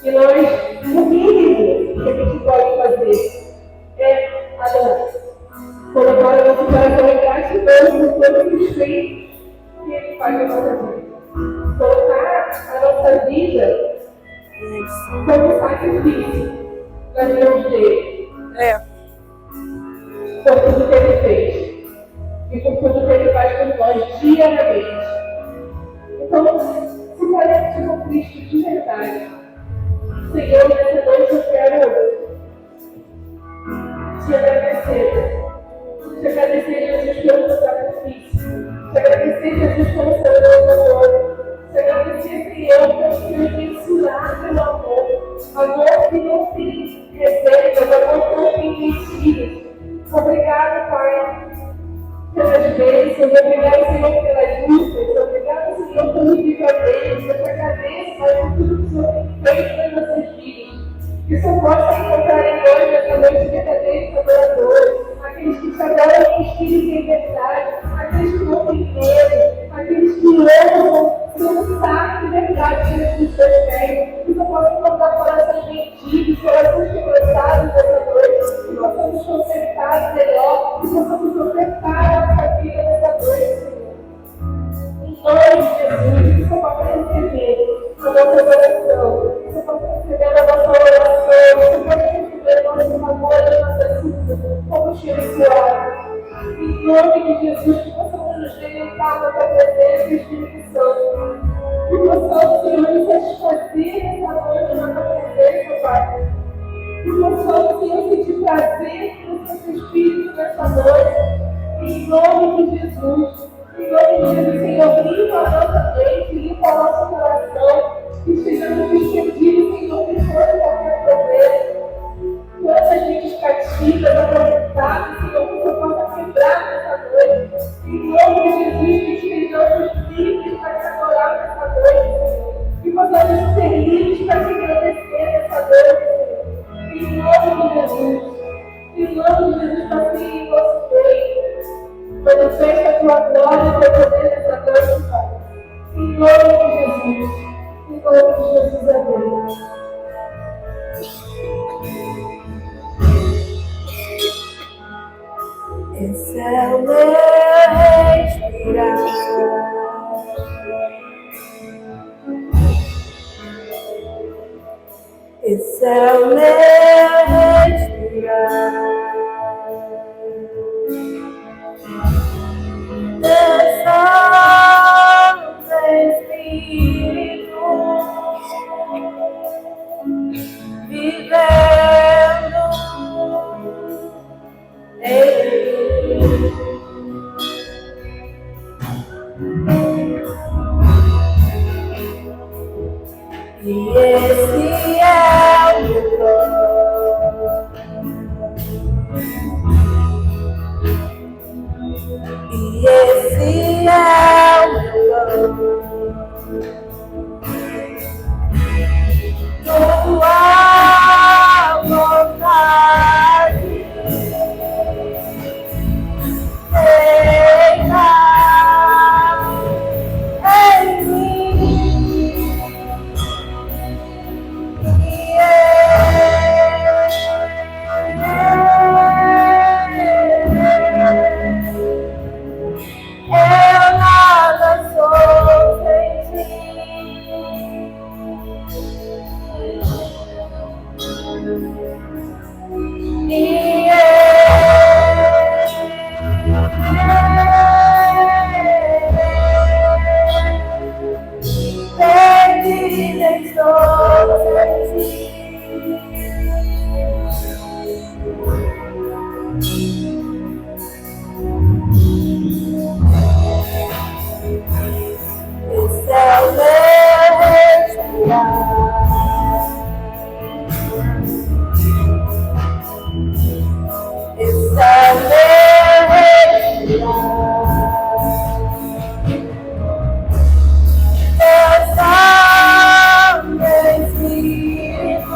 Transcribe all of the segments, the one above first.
E nós, no mínimo que a gente pode fazer é adorar. Colocar a nossa coração em gratidão por tudo que Ele fez e Ele faz na nossa vida. Colocar a nossa vida como sacrifício nas mãos dele. Por tudo que Ele fez. E por tudo que Ele faz por nós diariamente. Então, se conecte com Cristo de verdade. Senhor, nessa noite eu quero te agradecer. Te agradecer, Jesus, pelo teu sacrifício. Te agradecer, Jesus, pelo teu amor. Te agradecer, Senhor, pelo teu ensinar pelo amor. Amor que não tem reserva, amor que não tem mentiras. Obrigado, Pai, pelas bênçãos. Obrigado, Senhor, pelas lutas. Obrigado, Senhor, pelo livramento. Eu te agradeço, Pai, por tudo que o Senhor tem feito nas nossas vidas. Que o Senhor possa encontrar em nós nessa noite verdadeiros adoradores. Aqueles que te adoram em espírito e em verdade, aqueles que não têm medo, aqueles que amam, que não sabem de verdade que eles nos pés, que só podem encontrar corações mentidos, corações quebrantados nessa noite, que possamos consertar melhor, que possamos consertar a nossa vida nessa noite, Senhor. Em nome de Jesus, que só possa receber a nossa oração, que só possa receber a nossa oração, que só possa receber o nosso amor e a nossa súplica, como cheiro suave. Em nome de Jesus, que possamos nos deleitar na tua presença, Espírito Santo. Que possamos, Senhor, nos satisfazer nessa noite na tua presença, Pai. Que possamos, Senhor, sentir prazer no teu Espírito nessa noite. Em nome de Jesus. Em nome de Jesus, Senhor, limpa a nossa mente, limpa o nosso coração. Que estejamos despedidos, Senhor, de todo qualquer problema. Quantas mentes cativas, atormentadas, Senhor, que o Senhor possa quebrar nessa noite. Em nome de Jesus, que estejamos livres para te adorar nessa noite, Senhor. Que possamos ser livres para te agradecer nessa noite, Senhor. Em nome de Jesus. Em nome de Jesus, passeie em nosso meio. Manifesta a tua glória e teu poder nessa noite, Pai. Em nome de Jesus. Em nome de Jesus, amém. Esse é o meu respirar. Esse é o meu respirar. Santo Espírito, vivendo em mim. E esse é o meu plano. E esse é o meu plano. Tua vontade feita em mim. Eu nada sou sem ti. Perdida estou sem ti. Esse é o meu respirar. Esse é o meu respirar. Teu Santo Espírito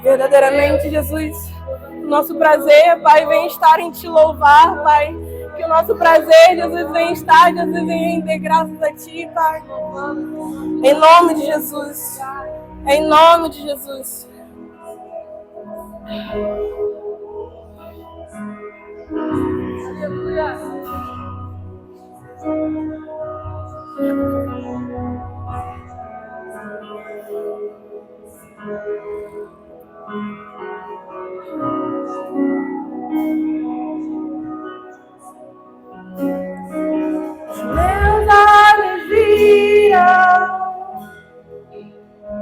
Verdadeiramente, Jesus, nosso prazer, Pai, vem estar em Te louvar, Pai. Que o nosso prazer, Jesus, vem estar, Jesus, em render graças a Ti, Pai. Em nome de Jesus. Em nome de Jesus. Aleluia. Meus olhos viram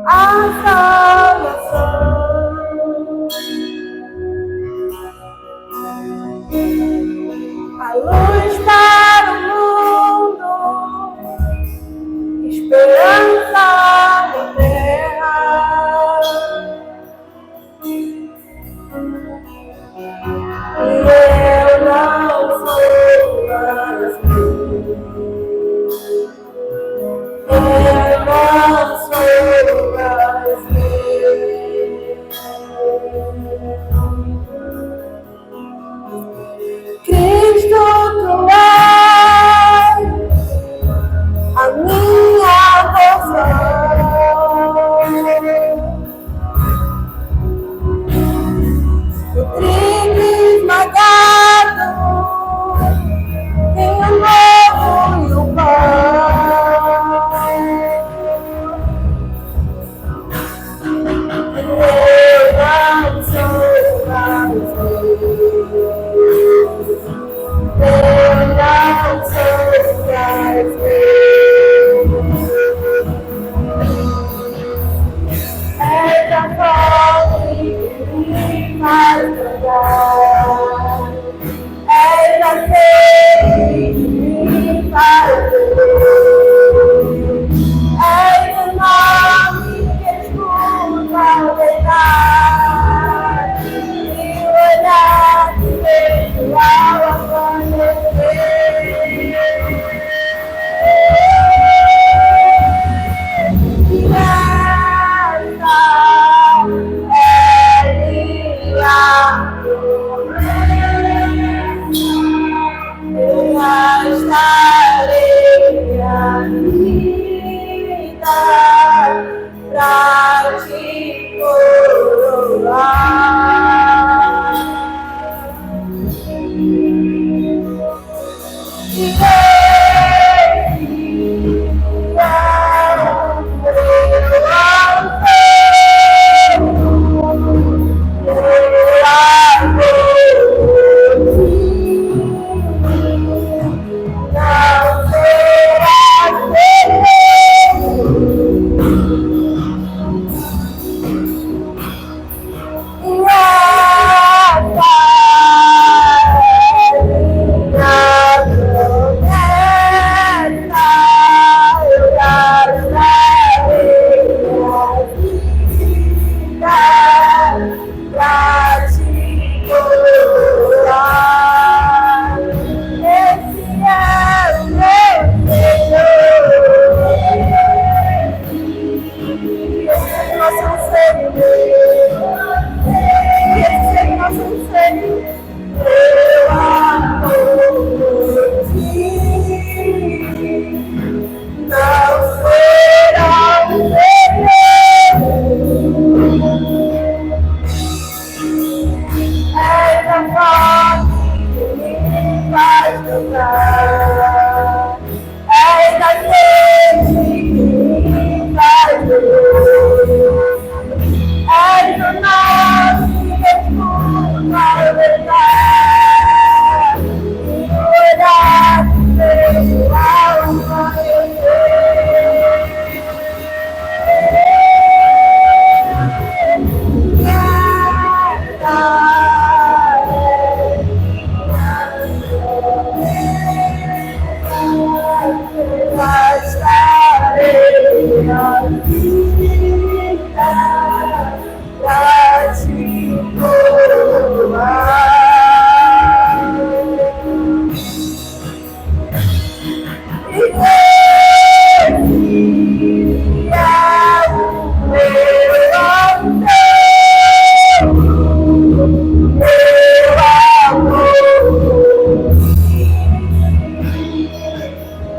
a salvação, a luz.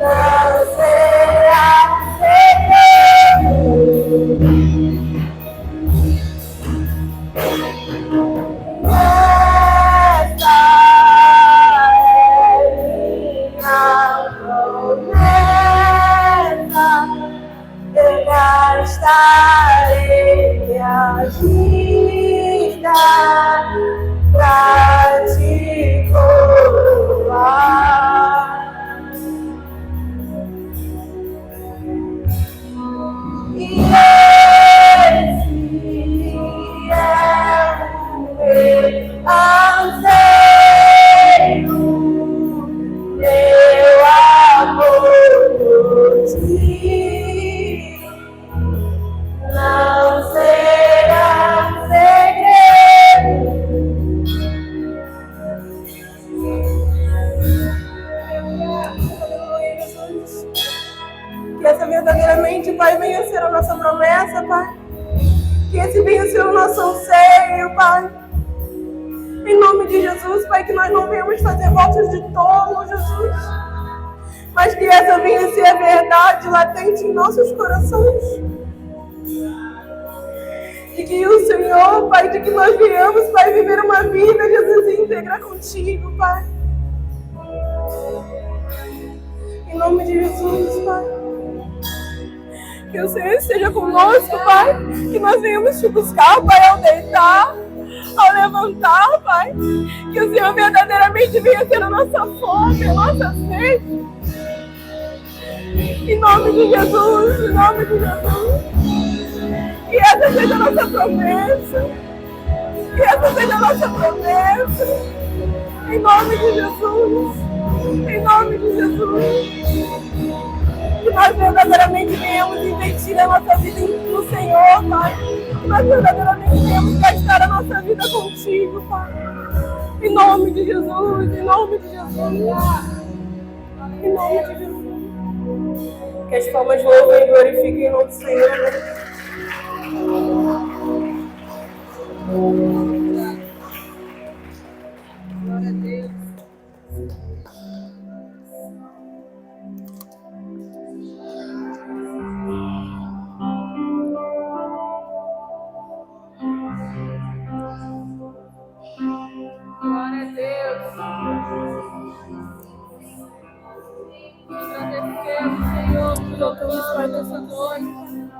não será segredo. Gastarei a vida pra te coroar. E esse é o meu anseio, meu amor por ti. Não será segredo. Aleluia, Jesus. Que essa verdadeiramente, Pai, venha ser a nossa promessa, Pai. Que esse venha ser o nosso anseio, Pai. Em nome de Jesus, Pai, que nós não venhamos fazer votos de tolo, Jesus. Mas que essa venha ser a verdade latente em nossos corações. De que o Senhor, Pai, de que nós viemos, Pai, viver uma vida, Jesus, íntegra contigo, Pai. Em nome de Jesus, Pai. Que o Senhor esteja conosco, Pai. Que nós venhamos te buscar, Pai, ao deitar, ao levantar, Pai. Que o Senhor verdadeiramente venha ter a nossa fome, a nossa sede. Em nome de Jesus, em nome de Jesus. Que essa seja a nossa promessa. Que essa seja a nossa promessa. Em nome de Jesus. Em nome de Jesus. Que nós verdadeiramente venhamos investir a nossa vida no Senhor, Pai. Que nós verdadeiramente venhamos gastar a nossa vida contigo, Pai. Em nome de Jesus. Em nome de Jesus. Em nome de Jesus. Que as palmas louvem e glorifiquem o nome do Senhor. Glória a Deus. Glória a Deus. Agradecemos, Senhor, por todos Pai dessa noite.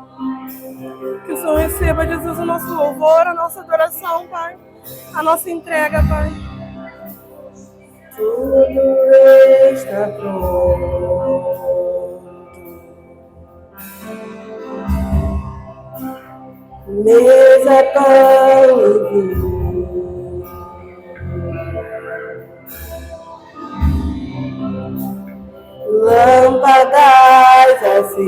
Que o Senhor receba, Jesus, o nosso louvor, a nossa adoração, Pai. A nossa entrega, Pai. Tudo está pronto. Mesa, pão e vinho. Lâmpadas acesas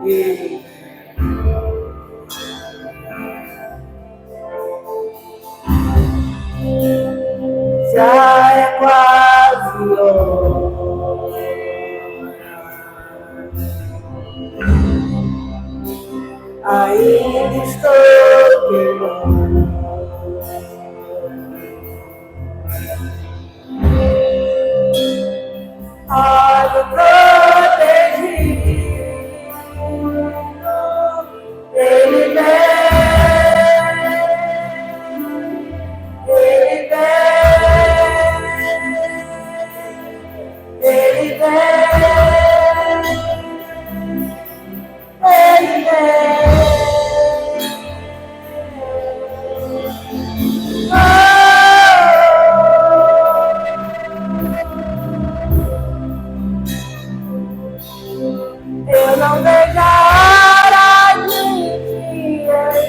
e já é quase hora. Ainda estou queimando. Olho protegido, Ele vem, Ele vem, Ele vem, Ele vem. Eu não vejo a hora de te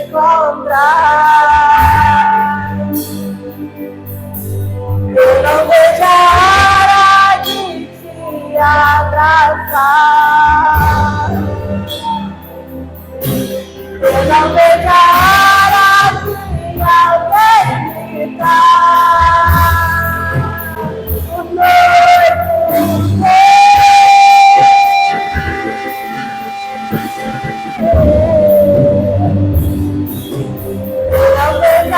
encontrar. Eu não vejo a hora de te abraçar. Eu não vejo a hora de alguém gritar. O noivo não vejo a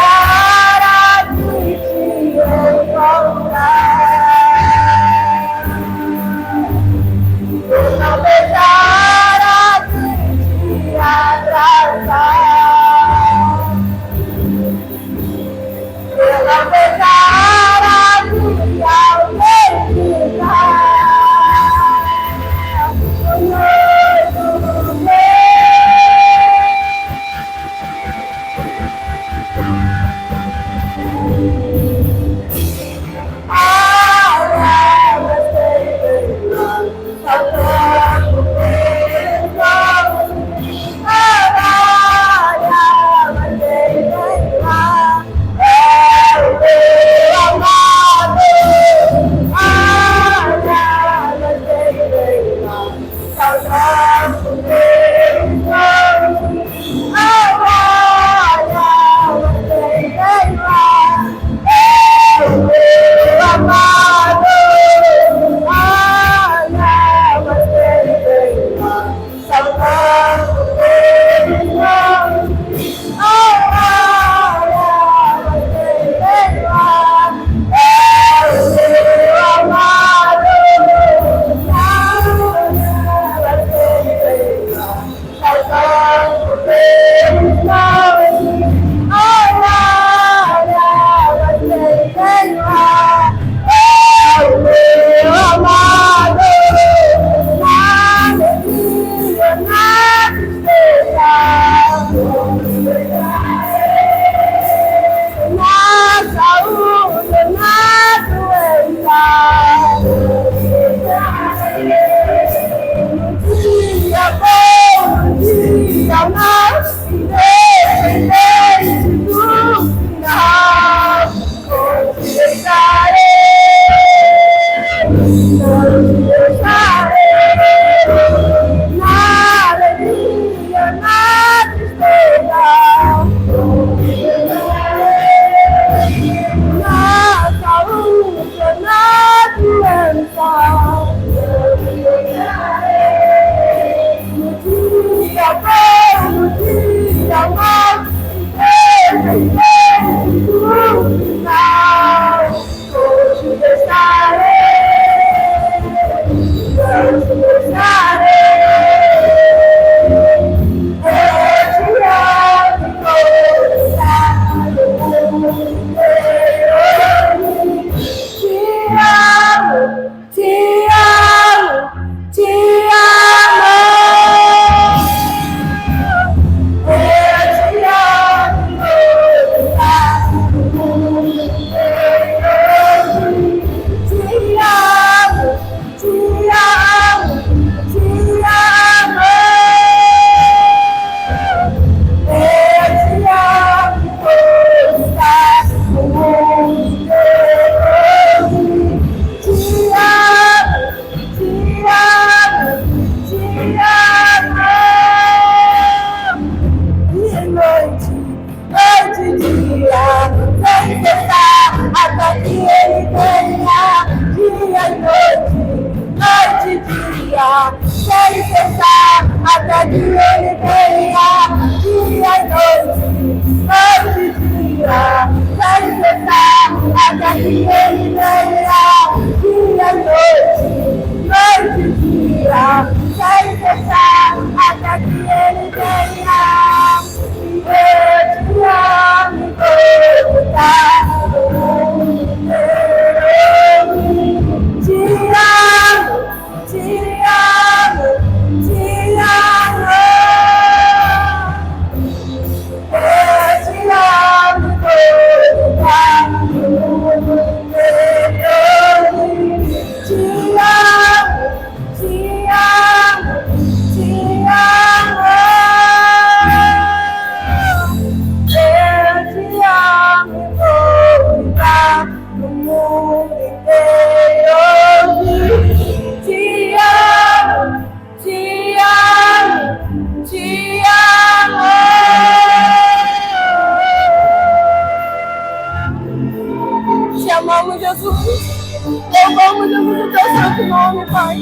amamos, Jesus. Louvamos, Jesus, o teu santo nome, Pai.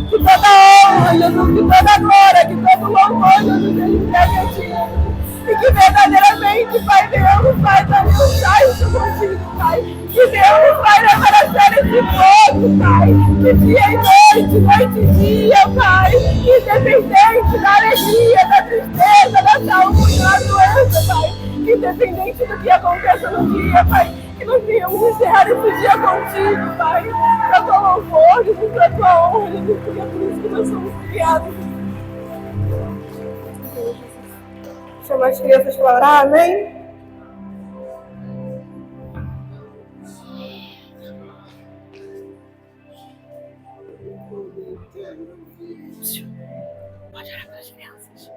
Que toda honra, Jesus, que toda glória, que todo louvor, Jesus, ele entregue a ti. E que verdadeiramente, Pai Deus, Pai, sai isso contigo, Pai. Que Deus vai levar a sério esse fogo, Pai. Que dia e noite, noite e dia, Pai. Independente da alegria, da tristeza, da saúde, da doença, Pai. Independente do que aconteça no dia, Pai. Que nós venhamos encerrar esse dia contigo, Pai. Para tua louvor, Jesus, para tua honra, Jesus, porque é por isso que nós somos criados. Chama as crianças para orar, amém? Pode orar para as crianças.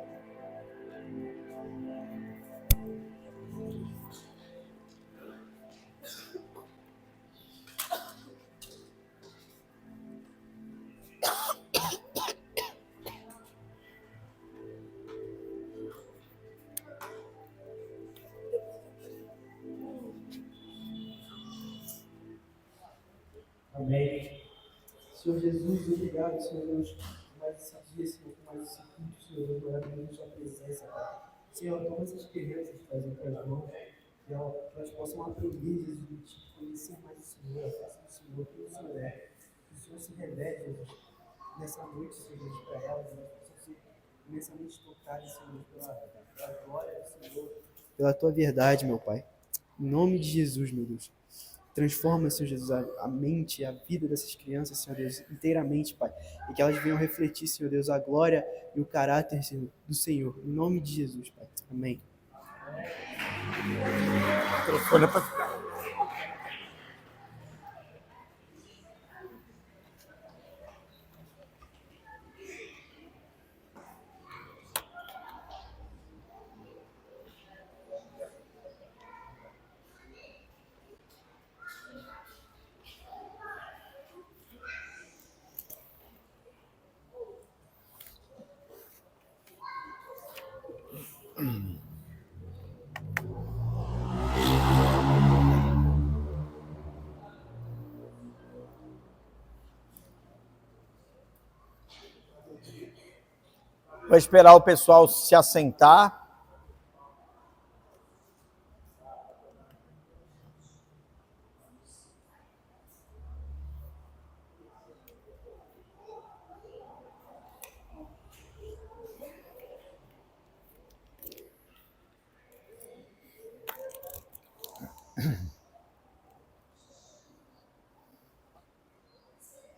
Amém. Senhor Jesus, obrigado, Senhor Deus, por mais esse dia, Senhor, por mais esse culto, Senhor Deus, maravilhoso, sua presença, Pai. Senhor, toma essas crianças, Pai, em tuas mãos, que elas possam aprender, Jesus, de ti, conhecer mais o Senhor, a face do Senhor, quem o Senhor é. Que o Senhor se revele, Jesus, nessa noite, Senhor Deus, para elas, elas possam ser imensamente tocadas, Senhor, pela glória do Senhor, pela tua verdade, meu Pai. Em nome de Jesus, meu Deus. Transforma, Senhor Jesus, a mente, a vida dessas crianças, Senhor Deus, inteiramente, Pai. E que elas venham refletir, Senhor Deus, a glória e o caráter, Senhor, do Senhor. Em nome de Jesus, Pai. Amém. Vou esperar o pessoal se assentar.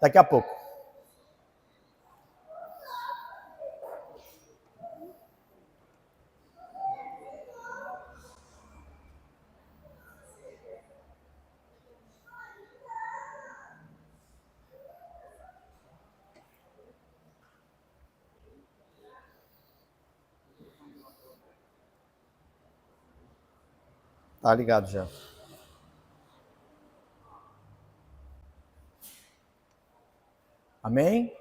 Daqui a pouco. Tá ligado já. Amém?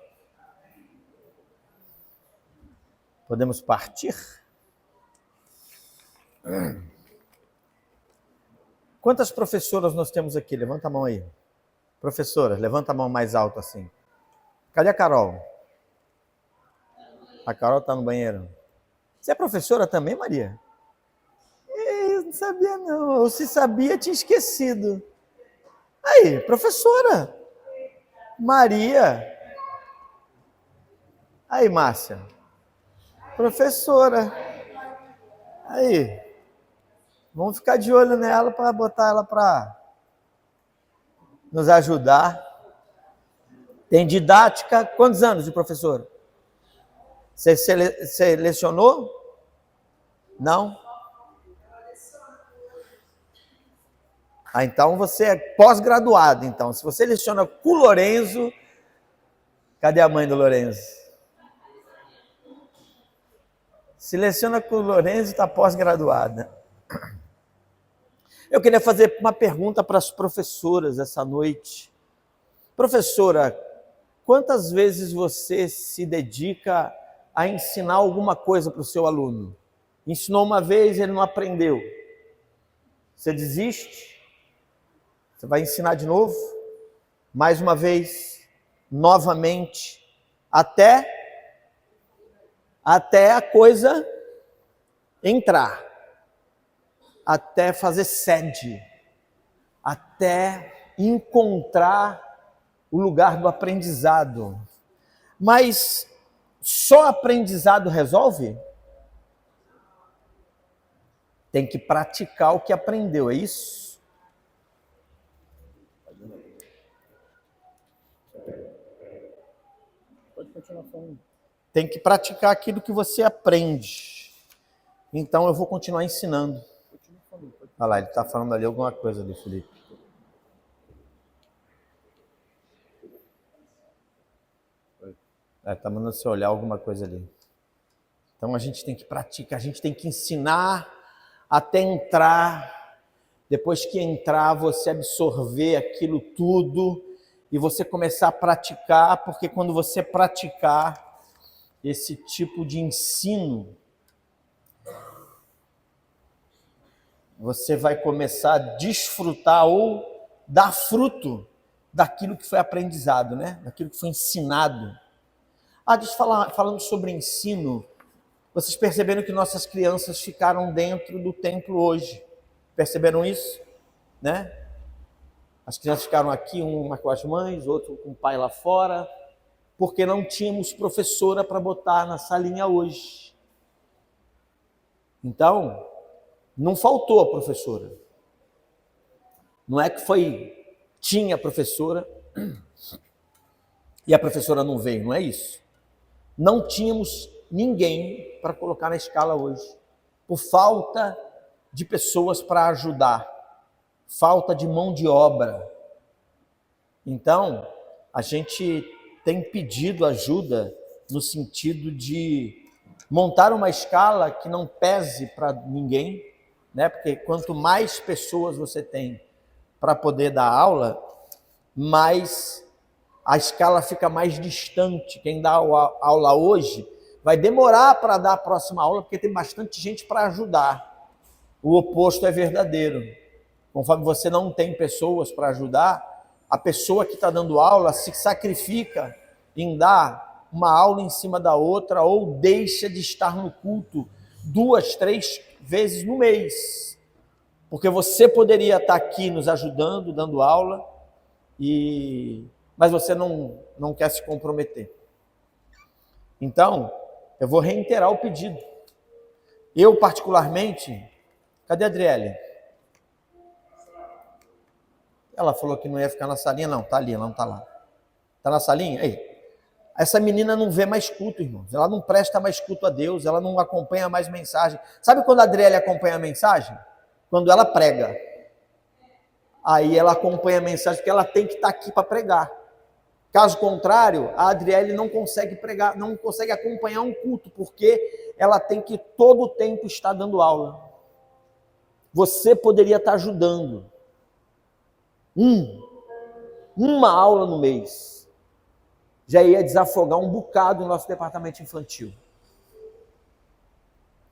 Podemos partir? Quantas professoras nós temos aqui? Levanta a mão aí. Professoras, levanta a mão mais alto assim. Cadê a Carol? A Carol está no banheiro. Você é professora também, Maria? Eu não sabia não. Ou se sabia, tinha esquecido. Aí, professora. Maria. Aí, Márcia. Professora. Aí. Vamos ficar de olho nela para botar ela para nos ajudar. Tem didática. Quantos anos de professora? Você selecionou? Não? Ah, então você é pós-graduado. Então, se você seleciona com o Lorenzo, cadê a mãe do Lorenzo? Seleciona com o Lorenzo, está pós-graduada. Eu queria fazer uma pergunta para as professoras essa noite. Professora, quantas vezes você se dedica a ensinar alguma coisa para o seu aluno? Ensinou uma vez, ele não aprendeu. Você desiste? Você vai ensinar de novo? Mais uma vez? Novamente? Até a coisa entrar. Até fazer sede. Até encontrar o lugar do aprendizado. Mas só aprendizado resolve? Tem que praticar o que aprendeu, é isso? Pode continuar falando. Tem que praticar aquilo que você aprende. Então eu vou continuar ensinando. Olha lá, ele está falando ali alguma coisa ali, Felipe. Está mandando você olhar alguma coisa ali. Então a gente tem que praticar, a gente tem que ensinar até entrar. Depois que entrar, você absorver aquilo tudo e você começar a praticar, porque quando você praticar esse tipo de ensino, você vai começar a desfrutar ou dar fruto daquilo que foi aprendizado, né? Daquilo que foi ensinado. Falando sobre ensino, vocês perceberam que nossas crianças ficaram dentro do templo hoje? Perceberam isso? Né? As crianças ficaram aqui, uma com as mães, outro com o pai lá fora, porque não tínhamos professora para botar na salinha hoje. Então, não faltou a professora. Não é que tinha professora e a professora não veio, não é isso. Não tínhamos ninguém para colocar na escala hoje, por falta de pessoas para ajudar, falta de mão de obra. Então, a gente tem pedido ajuda no sentido de montar uma escala que não pese para ninguém, né? Porque quanto mais pessoas você tem para poder dar aula, mais a escala fica mais distante. Quem dá aula hoje vai demorar para dar a próxima aula, porque tem bastante gente para ajudar. O oposto é verdadeiro. Conforme você não tem pessoas para ajudar, a pessoa que está dando aula se sacrifica em dar uma aula em cima da outra ou deixa de estar no culto 2, 3 vezes no mês. Porque você poderia estar aqui nos ajudando, dando aula, mas você não quer se comprometer. Então, eu vou reiterar o pedido. Eu, particularmente... Cadê a Adriele? Ela falou que não ia ficar na salinha, não, tá ali, ela não tá lá. Tá na salinha? Aí. Essa menina não vê mais culto, irmãos. Ela não presta mais culto a Deus, ela não acompanha mais mensagem. Sabe quando a Adriele acompanha a mensagem? Quando ela prega. Aí ela acompanha a mensagem porque ela tem que estar aqui para pregar. Caso contrário, a Adriele não consegue pregar, não consegue acompanhar um culto, porque ela tem que todo o tempo estar dando aula. Você poderia estar ajudando. Uma aula no mês já ia desafogar um bocado o nosso departamento infantil.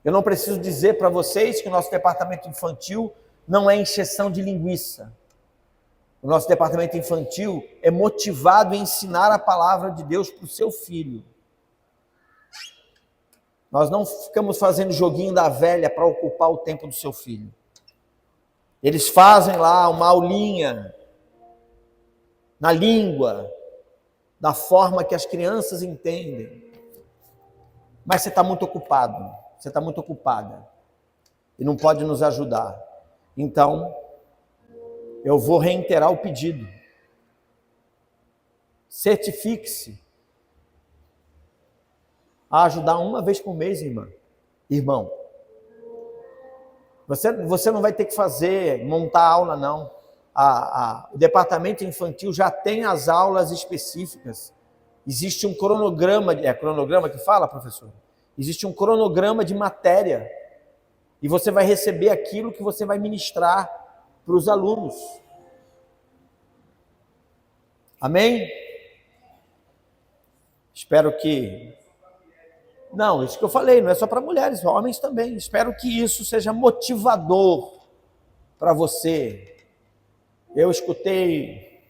Eu não preciso dizer para vocês que o nosso departamento infantil não é encheção de linguiça. O nosso departamento infantil é motivado a ensinar a palavra de Deus para o seu filho. Nós não ficamos fazendo joguinho da velha para ocupar o tempo do seu filho. Eles fazem lá uma aulinha na língua, da forma que as crianças entendem. Mas você está muito ocupado, você está muito ocupada e não pode nos ajudar. Então, eu vou reiterar o pedido. Certifique-se a ajudar uma vez por mês, irmão. Você não vai ter que montar aula, não. O departamento infantil já tem as aulas específicas. Existe um cronograma, é cronograma que fala, professor? Existe um cronograma de matéria. E você vai receber aquilo que você vai ministrar para os alunos. Amém? Espero que... Não, isso que eu falei, não é só para mulheres, homens também. Espero que isso seja motivador para você. Eu escutei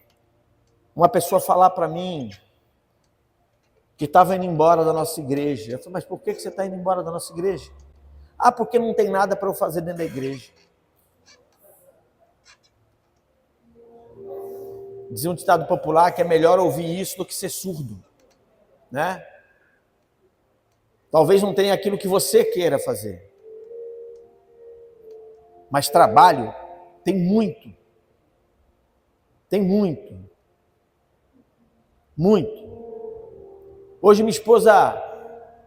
uma pessoa falar para mim que estava indo embora da nossa igreja. Eu falei, mas por que você está indo embora da nossa igreja? Ah, porque não tem nada para eu fazer dentro da igreja. Dizia um ditado popular que é melhor ouvir isso do que ser surdo, né? Talvez não tenha aquilo que você queira fazer, mas trabalho tem muito. Tem muito. Muito. Hoje minha esposa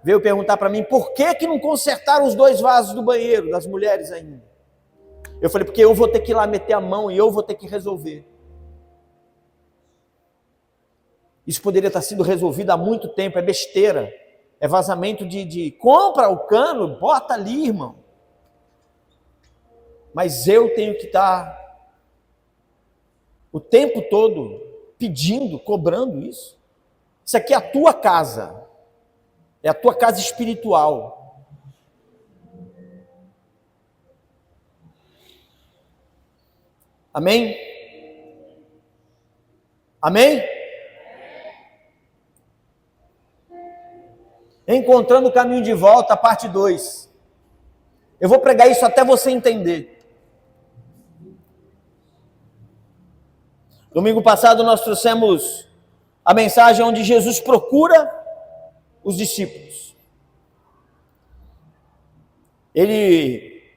veio perguntar para mim por que não consertaram os 2 vasos do banheiro das mulheres ainda. Eu falei, porque eu vou ter que ir lá meter a mão e eu vou ter que resolver. Isso poderia estar sido resolvido há muito tempo, é besteira. É vazamento de compra o cano, bota ali, irmão. Mas eu tenho que estar o tempo todo pedindo, cobrando isso. Isso aqui é a tua casa. É a tua casa espiritual. Amém? Amém? Encontrando o caminho de volta, parte 2. Eu vou pregar isso até você entender. Domingo passado nós trouxemos a mensagem onde Jesus procura os discípulos. Ele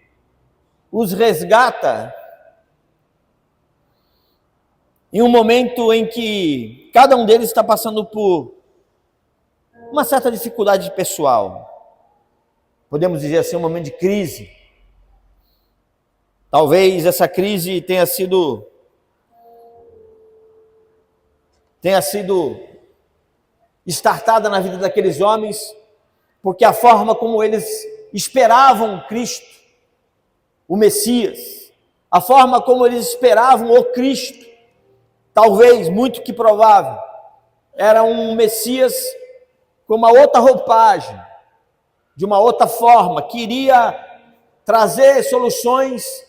os resgata em um momento em que cada um deles está passando por uma certa dificuldade pessoal. Podemos dizer assim, um momento de crise. Talvez essa crise tenha sido startada na vida daqueles homens, porque a forma como eles esperavam Cristo, o Messias, a forma como eles esperavam o Cristo, talvez, muito que provável, era um Messias com uma outra roupagem, de uma outra forma, que iria trazer soluções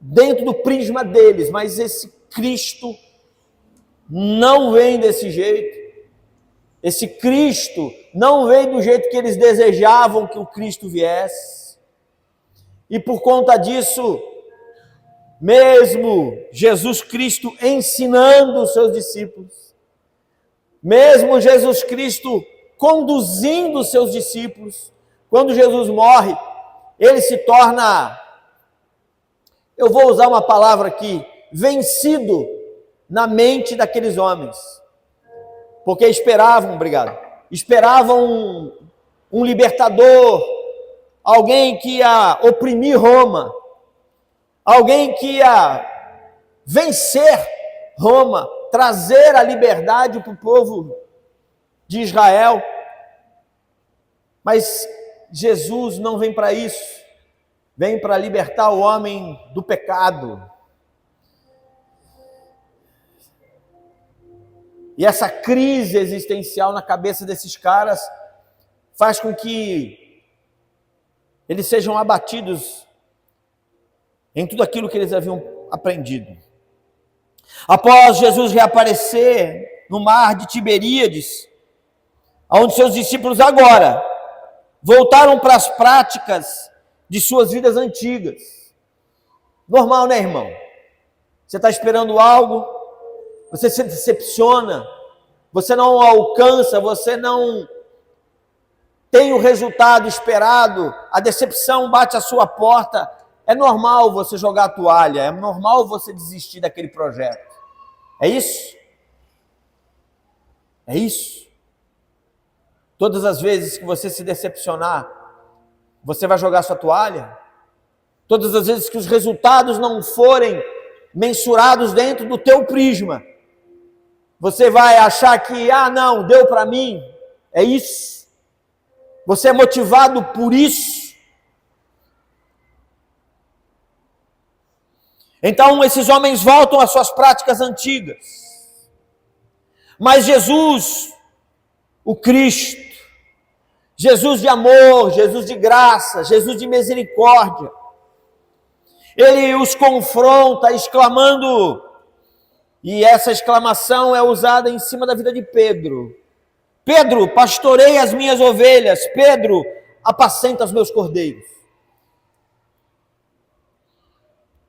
dentro do prisma deles, mas esse Cristo não vem desse jeito. Esse Cristo não vem do jeito que eles desejavam que o Cristo viesse. E por conta disso, mesmo Jesus Cristo ensinando os seus discípulos, mesmo Jesus Cristo conduzindo os seus discípulos, quando Jesus morre, ele se torna eu vou usar uma palavra aqui, vencido na mente daqueles homens. Porque esperavam um libertador, alguém que ia oprimir Roma, alguém que ia vencer Roma, trazer a liberdade para o povo de Israel. Mas Jesus não vem para isso, vem para libertar o homem do pecado. E essa crise existencial na cabeça desses caras faz com que eles sejam abatidos em tudo aquilo que eles haviam aprendido. Após Jesus reaparecer no mar de Tiberíades, onde seus discípulos agora voltaram para as práticas de suas vidas antigas. Normal, né, irmão? Você está esperando algo, você se decepciona, você não alcança, você não tem o resultado esperado, a decepção bate à sua porta. É normal você jogar a toalha, é normal você desistir daquele projeto. É isso? É isso? Todas as vezes que você se decepcionar, você vai jogar sua toalha? Todas as vezes que os resultados não forem mensurados dentro do teu prisma, você vai achar que, não, deu para mim? É isso? Você é motivado por isso? Então esses homens voltam às suas práticas antigas. Mas Jesus, o Cristo, Jesus de amor, Jesus de graça, Jesus de misericórdia, ele os confronta exclamando, e essa exclamação é usada em cima da vida de Pedro. Pedro, pastorei as minhas ovelhas. Pedro, apacenta os meus cordeiros.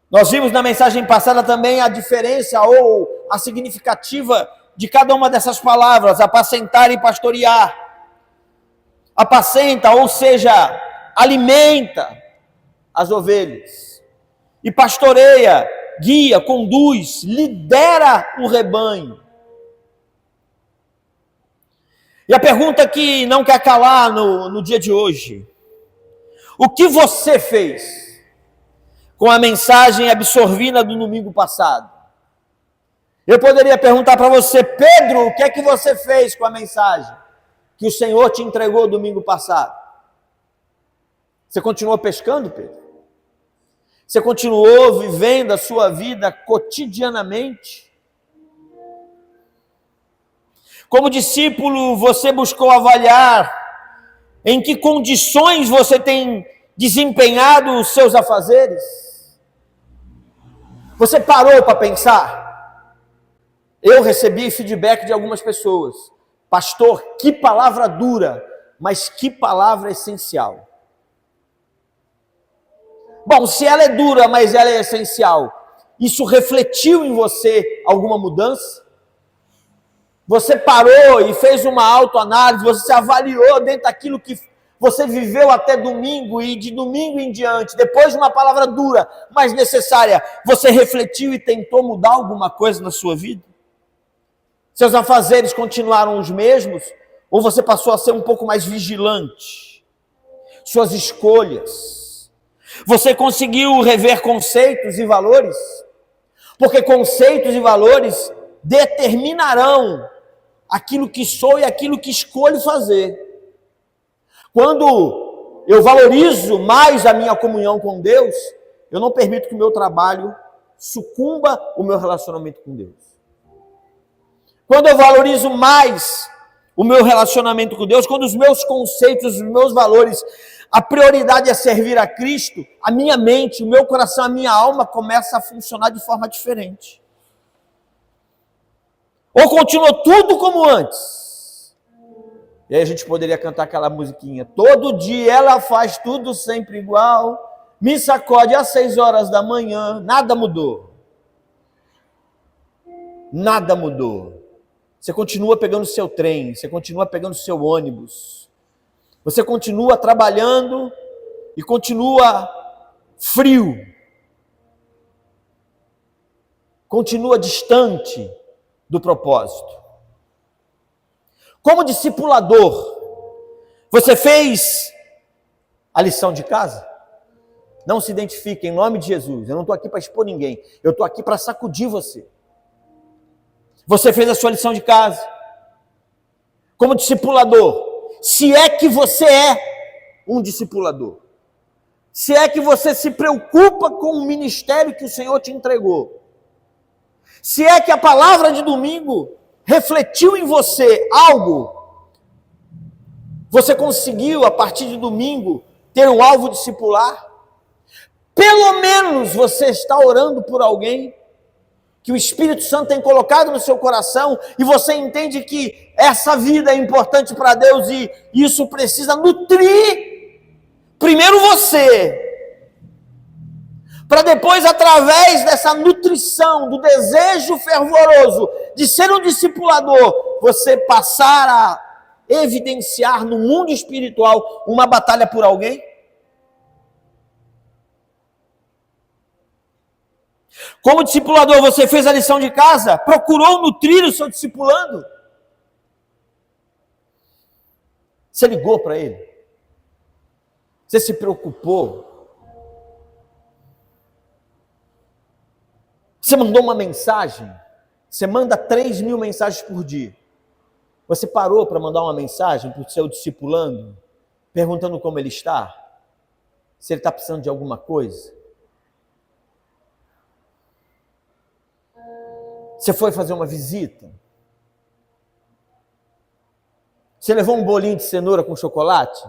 Nós vimos na mensagem passada também a diferença ou a significativa de cada uma dessas palavras, apacentar e pastorear. Apacenta, ou seja, alimenta as ovelhas. E pastoreia, guia, conduz, lidera o rebanho. E a pergunta que não quer calar no dia de hoje: o que você fez com a mensagem absorvida do domingo passado? Eu poderia perguntar para você: Pedro, o que é que você fez com a mensagem que o Senhor te entregou domingo passado? Você continuou pescando, Pedro? Você continuou vivendo a sua vida cotidianamente? Como discípulo, você buscou avaliar em que condições você tem desempenhado os seus afazeres? Você parou para pensar? Eu recebi feedback de algumas pessoas. Pastor, que palavra dura, mas que palavra essencial. Bom, se ela é dura, mas ela é essencial, isso refletiu em você alguma mudança? Você parou e fez uma autoanálise, você se avaliou dentro daquilo que você viveu até domingo e de domingo em diante, depois de uma palavra dura, mas necessária, você refletiu e tentou mudar alguma coisa na sua vida? Seus afazeres continuaram os mesmos ou você passou a ser um pouco mais vigilante? Suas escolhas, você conseguiu rever conceitos e valores? Porque conceitos e valores determinarão aquilo que sou e aquilo que escolho fazer. Quando eu valorizo mais a minha comunhão com Deus, eu não permito que o meu trabalho sucumba o meu relacionamento com Deus. Quando eu valorizo mais o meu relacionamento com Deus, quando os meus conceitos, os meus valores, a prioridade é servir a Cristo, a minha mente, o meu coração, a minha alma começa a funcionar de forma diferente. Ou continua tudo como antes? E aí a gente poderia cantar aquela musiquinha: todo dia ela faz tudo sempre igual, me sacode às 6 horas da manhã, nada mudou. Nada mudou. Você continua pegando o seu trem, você continua pegando o seu ônibus, você continua trabalhando e continua frio. continua distante do propósito. Como discipulador, você fez a lição de casa? Não se identifique, em nome de Jesus. Eu não estou aqui para expor ninguém. Eu estou aqui para sacudir você. Você fez a sua lição de casa? Como discipulador, se é que você é um discipulador, se é que você se preocupa com o ministério que o Senhor te entregou, se é que a palavra de domingo refletiu em você algo, você conseguiu, a partir de domingo, ter um alvo discipular? Pelo menos você está orando por alguém que o Espírito Santo tem colocado no seu coração e você entende que essa vida é importante para Deus e isso precisa nutrir primeiro você, para depois, através dessa nutrição, do desejo fervoroso de ser um discipulador, você passar a evidenciar no mundo espiritual uma batalha por alguém? Como discipulador, você fez a lição de casa? Procurou nutrir o seu discipulando? Você ligou para ele? Você se preocupou? Você mandou uma mensagem? Você manda 3.000 mensagens por dia. Você parou para mandar uma mensagem para o seu discipulando, perguntando como ele está? Se ele está precisando de alguma coisa? Você foi fazer uma visita? Você levou um bolinho de cenoura com chocolate?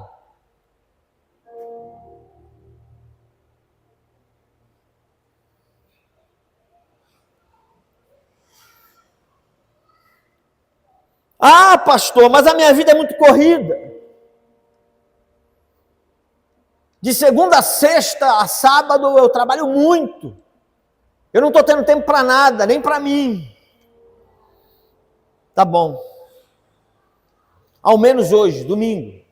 Ah, pastor, mas a minha vida é muito corrida. De segunda a sexta a sábado eu trabalho muito. Eu não estou tendo tempo para nada, nem para mim. Tá bom. Ao menos hoje, domingo.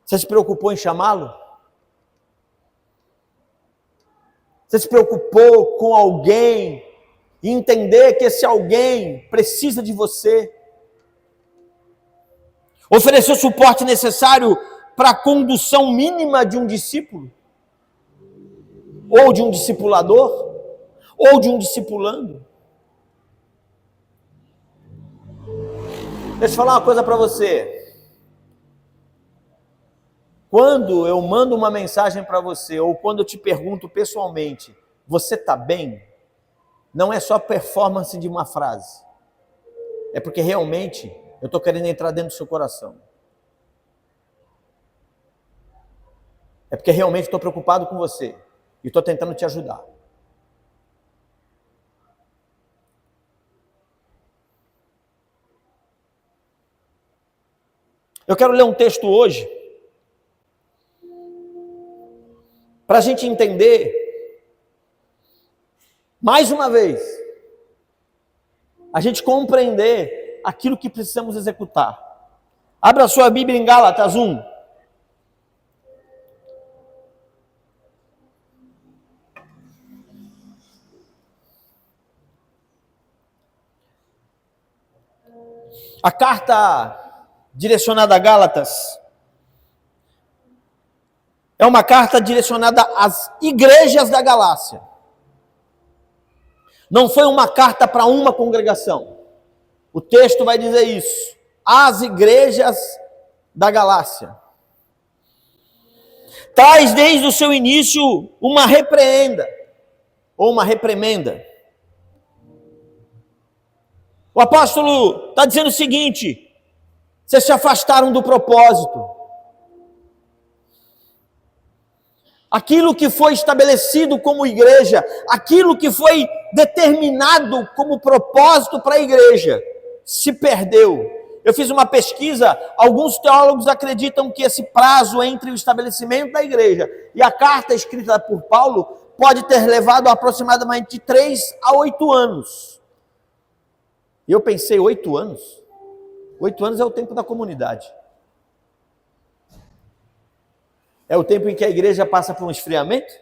Você se preocupou em chamá-lo? Você se preocupou com alguém e entender que esse alguém precisa de você? Ofereceu o suporte necessário para a condução mínima de um discípulo? Ou de um discipulador? Ou de um discipulando? Deixa eu falar uma coisa para você. Quando eu mando uma mensagem para você, ou quando eu te pergunto pessoalmente, você está bem? Não é só performance de uma frase. É porque realmente eu estou querendo entrar dentro do seu coração. É porque realmente estou preocupado com você. E estou tentando te ajudar. Eu quero ler um texto hoje, para a gente entender, mais uma vez, a gente compreender aquilo que precisamos executar. Abra a sua Bíblia em Gálatas 1. A carta direcionada a Gálatas é uma carta direcionada às igrejas da Galácia. Não foi uma carta para uma congregação. O texto vai dizer isso. Às igrejas da Galácia. Traz desde o seu início uma repreenda, ou uma reprimenda. O apóstolo está dizendo o seguinte: vocês se afastaram do propósito. Aquilo que foi estabelecido como igreja, aquilo que foi determinado como propósito para a igreja, se perdeu. Eu fiz uma pesquisa, alguns teólogos acreditam que esse prazo entre o estabelecimento da igreja e a carta escrita por Paulo pode ter levado aproximadamente de 3 a 8 anos. E eu pensei, 8 anos? 8 anos é o tempo da comunidade. É o tempo em que a igreja passa por um esfriamento?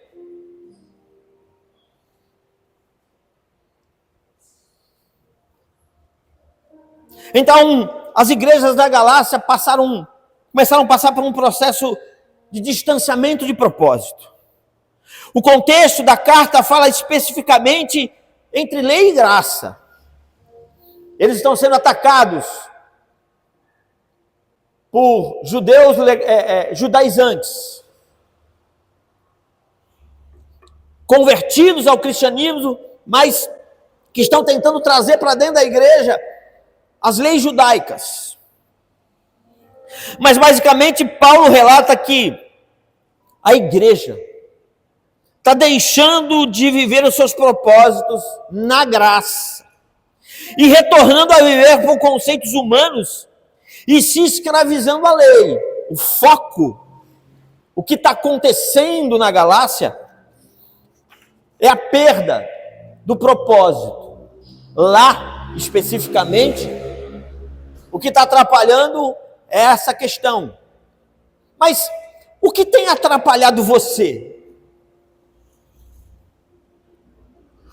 Então, as igrejas da Galácia começaram a passar por um processo de distanciamento de propósito. O contexto da carta fala especificamente entre lei e graça. Eles estão sendo atacados por judeus judaizantes, convertidos ao cristianismo, mas que estão tentando trazer para dentro da igreja as leis judaicas. Mas basicamente Paulo relata que a igreja está deixando de viver os seus propósitos na graça e retornando a viver por conceitos humanos e se escravizando à lei. O foco, o que está acontecendo na Galácia, é a perda do propósito. Lá, especificamente, o que está atrapalhando é essa questão. Mas o que tem atrapalhado você?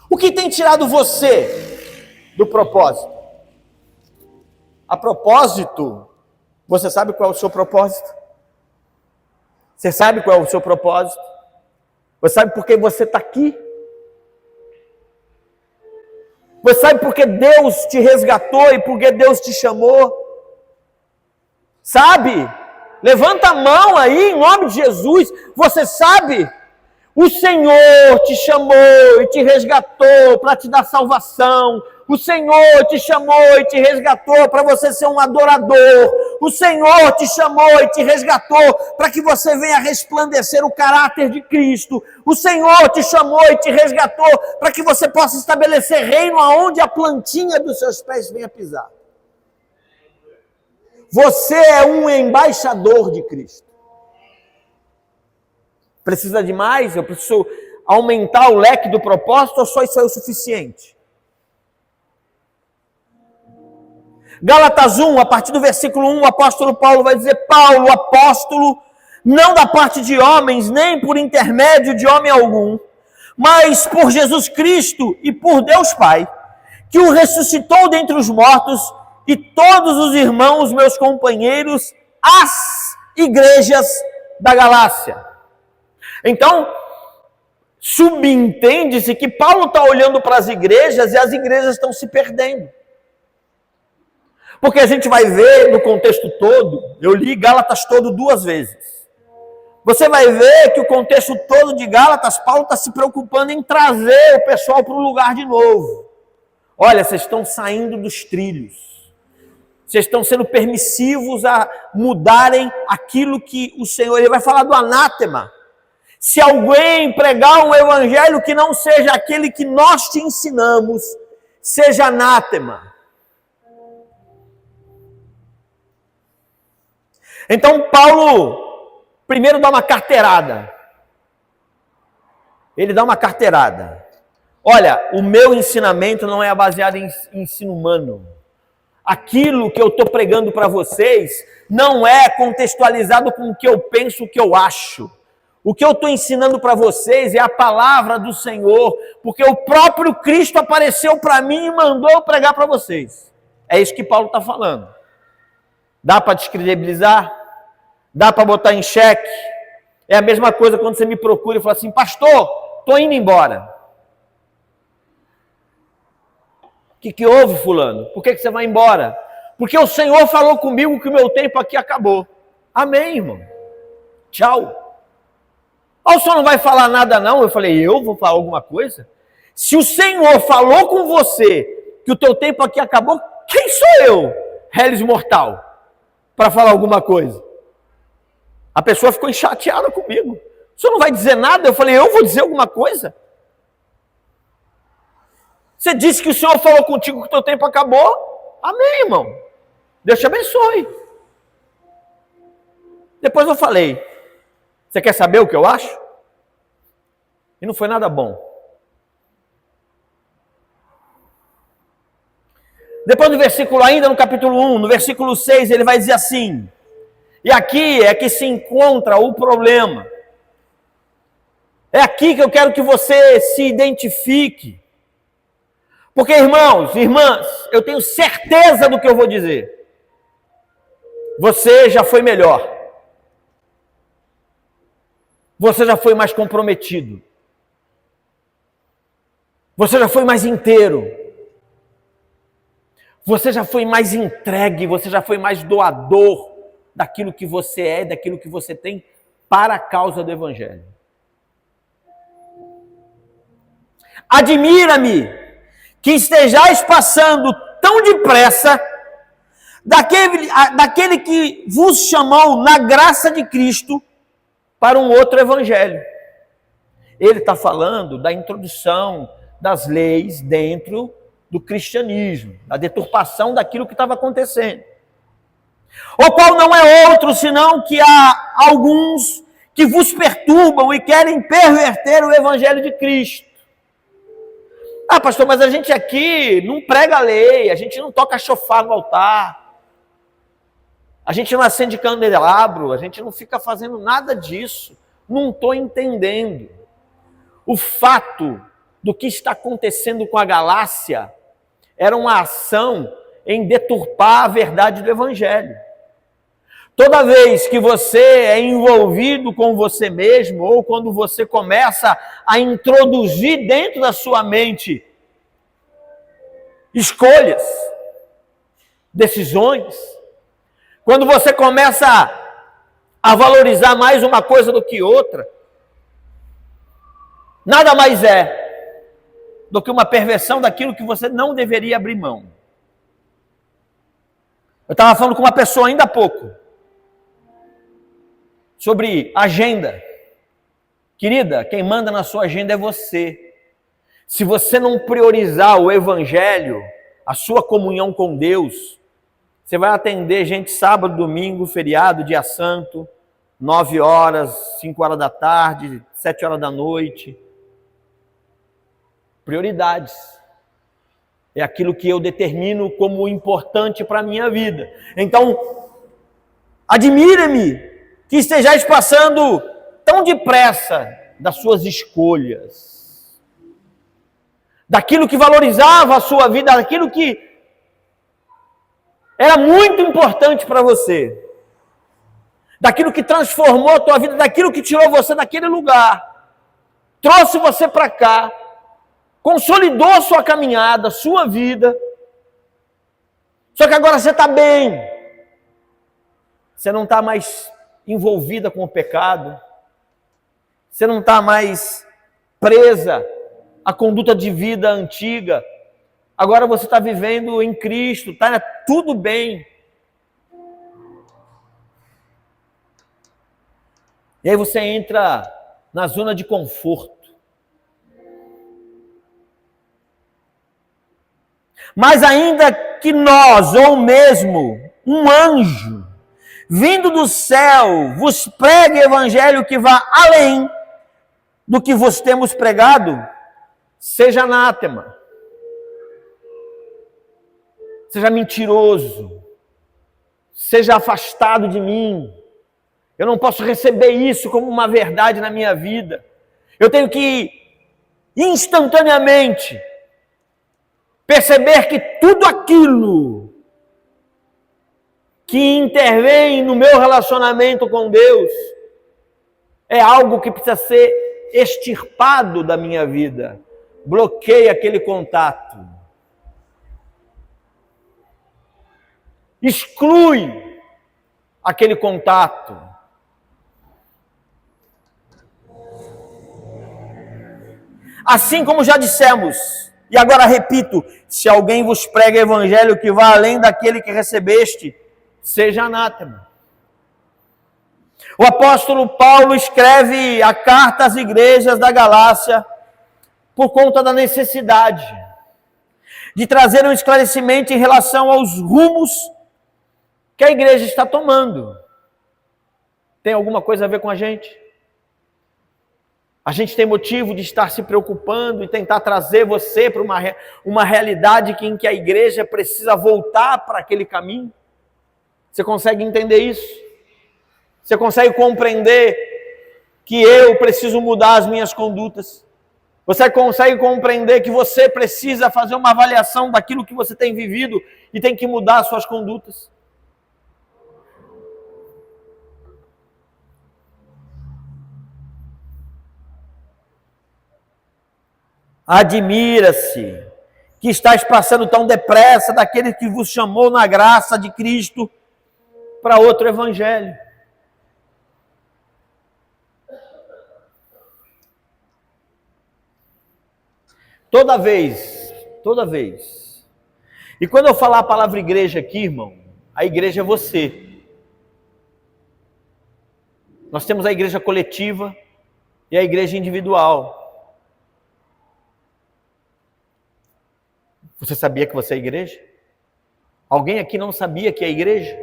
O que tem tirado você do propósito? A propósito, você sabe qual é o seu propósito? Você sabe qual é o seu propósito? Você sabe por que você está aqui? Você sabe por que Deus te resgatou e por que Deus te chamou? Sabe? Levanta a mão aí, em nome de Jesus. Você sabe? O Senhor te chamou e te resgatou para te dar salvação. O Senhor te chamou e te resgatou para você ser um adorador. O Senhor te chamou e te resgatou para que você venha resplandecer o caráter de Cristo. O Senhor te chamou e te resgatou para que você possa estabelecer reino aonde a plantinha dos seus pés venha pisar. Você é um embaixador de Cristo. Precisa de mais? Eu preciso aumentar o leque do propósito ou só isso é o suficiente? Gálatas 1, a partir do versículo 1, o apóstolo Paulo vai dizer: Paulo, apóstolo, não da parte de homens, nem por intermédio de homem algum, mas por Jesus Cristo e por Deus Pai, que o ressuscitou dentre os mortos, e todos os irmãos, meus companheiros, as igrejas da Galácia. Então, subentende-se que Paulo está olhando para as igrejas e as igrejas estão se perdendo. Porque a gente vai ver no contexto todo, eu li Gálatas todo 2 vezes. Você vai ver que o contexto todo de Gálatas, Paulo está se preocupando em trazer o pessoal para o lugar de novo. Olha, vocês estão saindo dos trilhos. Vocês estão sendo permissivos a mudarem aquilo que o Senhor... Ele vai falar do anátema. Se alguém pregar um evangelho que não seja aquele que nós te ensinamos, seja anátema. Então Paulo primeiro dá uma carteirada. Ele dá uma carteirada. Olha, o meu ensinamento não é baseado em ensino humano. Aquilo que eu estou pregando para vocês não é contextualizado com o que eu penso, o que eu acho. O que eu estou ensinando para vocês é a palavra do Senhor, porque o próprio Cristo apareceu para mim e mandou eu pregar para vocês. É isso que Paulo está falando. Dá para descredibilizar? Dá para botar em xeque? É a mesma coisa quando você me procura e fala assim: pastor, estou indo embora. O que houve, fulano? Por que você vai embora? Porque o Senhor falou comigo que o meu tempo aqui acabou. Amém, irmão. Tchau. O senhor não vai falar nada não? Eu falei: eu vou falar alguma coisa? Se o Senhor falou com você que o teu tempo aqui acabou, quem sou eu, Reles mortal, para falar alguma coisa? A pessoa ficou chateada comigo. O senhor não vai dizer nada? Eu falei: eu vou dizer alguma coisa? Você disse que o Senhor falou contigo que o teu tempo acabou? Amém, irmão. Deus te abençoe. Depois eu falei: você quer saber o que eu acho? E não foi nada bom. Depois do versículo, ainda no capítulo 1, no versículo 6, ele vai dizer assim, e aqui é que se encontra o problema. É aqui que eu quero que você se identifique. Porque, irmãos, irmãs, eu tenho certeza do que eu vou dizer. Você já foi melhor. Você já foi mais comprometido. Você já foi mais inteiro. Você já foi mais entregue. Você já foi mais doador daquilo que você é, daquilo que você tem para a causa do Evangelho. Admira-me que estejais passando tão depressa daquele que vos chamou na graça de Cristo para um outro evangelho. Ele está falando da introdução das leis dentro do cristianismo, da deturpação daquilo que estava acontecendo. O qual não é outro senão que há alguns que vos perturbam e querem perverter o evangelho de Cristo. Ah, pastor, mas a gente aqui não prega a lei, a gente não toca chofar no altar, a gente não acende candelabro, a gente não fica fazendo nada disso. Não estou entendendo. O fato do que está acontecendo com a Galácia era uma ação em deturpar a verdade do Evangelho. Toda vez que você é envolvido com você mesmo, ou quando você começa a introduzir dentro da sua mente escolhas, decisões, quando você começa a valorizar mais uma coisa do que outra, nada mais é do que uma perversão daquilo que você não deveria abrir mão. Eu estava falando com uma pessoa ainda há pouco sobre agenda. Querida, quem manda na sua agenda é você. Se você não priorizar o Evangelho, a sua comunhão com Deus, você vai atender gente sábado, domingo, feriado, dia santo, 9 horas, 5 horas da tarde, 7 horas da noite. Prioridades. É aquilo que eu determino como importante para a minha vida. Então, admira-me que estejais passando tão depressa das suas escolhas, daquilo que valorizava a sua vida, daquilo que era muito importante para você, daquilo que transformou a tua vida, daquilo que tirou você daquele lugar, trouxe você para cá, consolidou a sua caminhada, a sua vida. Só que agora você está bem, você não está mais envolvida com o pecado, você não está mais presa à conduta de vida antiga, agora você está vivendo em Cristo, está tudo bem. E aí você entra na zona de conforto. Mas ainda que nós, ou mesmo um anjo, vindo do céu, vos pregue evangelho que vá além do que vos temos pregado, seja anátema, seja mentiroso, seja afastado de mim. Eu não posso receber isso como uma verdade na minha vida. Eu tenho que instantaneamente perceber que tudo aquilo que intervém no meu relacionamento com Deus é algo que precisa ser extirpado da minha vida. Bloqueie aquele contato. Exclui aquele contato. Assim como já dissemos, e agora repito, se alguém vos prega evangelho que vá além daquele que recebeste, seja anátema. O apóstolo Paulo escreve a carta às igrejas da Galácia por conta da necessidade de trazer um esclarecimento em relação aos rumos que a igreja está tomando. Tem alguma coisa a ver com a gente? A gente tem motivo de estar se preocupando e tentar trazer você para uma realidade em que a igreja precisa voltar para aquele caminho? Você consegue entender isso? Você consegue compreender que eu preciso mudar as minhas condutas? Você consegue compreender que você precisa fazer uma avaliação daquilo que você tem vivido e tem que mudar as suas condutas? Admira-se que estás passando tão depressa daquele que vos chamou na graça de Cristo para outro evangelho. Toda vez. E quando eu falar a palavra igreja aqui, irmão, a igreja é você. Nós temos a igreja coletiva e a igreja individual. Você sabia que você é igreja? Alguém aqui não sabia que é igreja?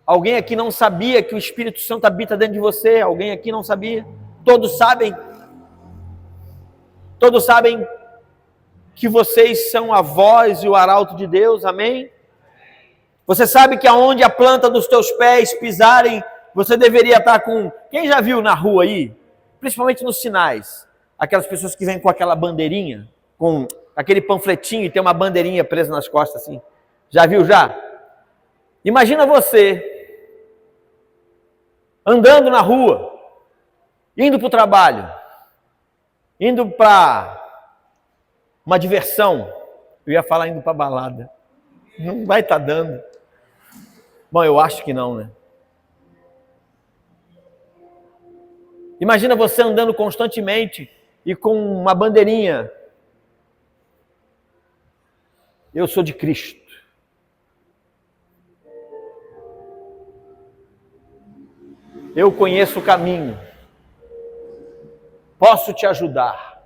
Alguém aqui não sabia que o Espírito Santo habita dentro de você? Alguém aqui não sabia? Todos sabem. Todos sabem que vocês são a voz e o arauto de Deus, amém? Você sabe que aonde a planta dos teus pés pisarem, você deveria estar com... Quem já viu na rua aí? Principalmente nos sinais. Aquelas pessoas que vêm com aquela bandeirinha, com aquele panfletinho e tem uma bandeirinha presa nas costas assim. Já viu já? Imagina você andando na rua, indo para o trabalho, indo para uma diversão. Eu ia falar indo para balada. Não vai estar dando. Bom, eu acho que não, né? Imagina você andando constantemente e com uma bandeirinha. Eu sou de Cristo. Eu conheço o caminho. Posso te ajudar.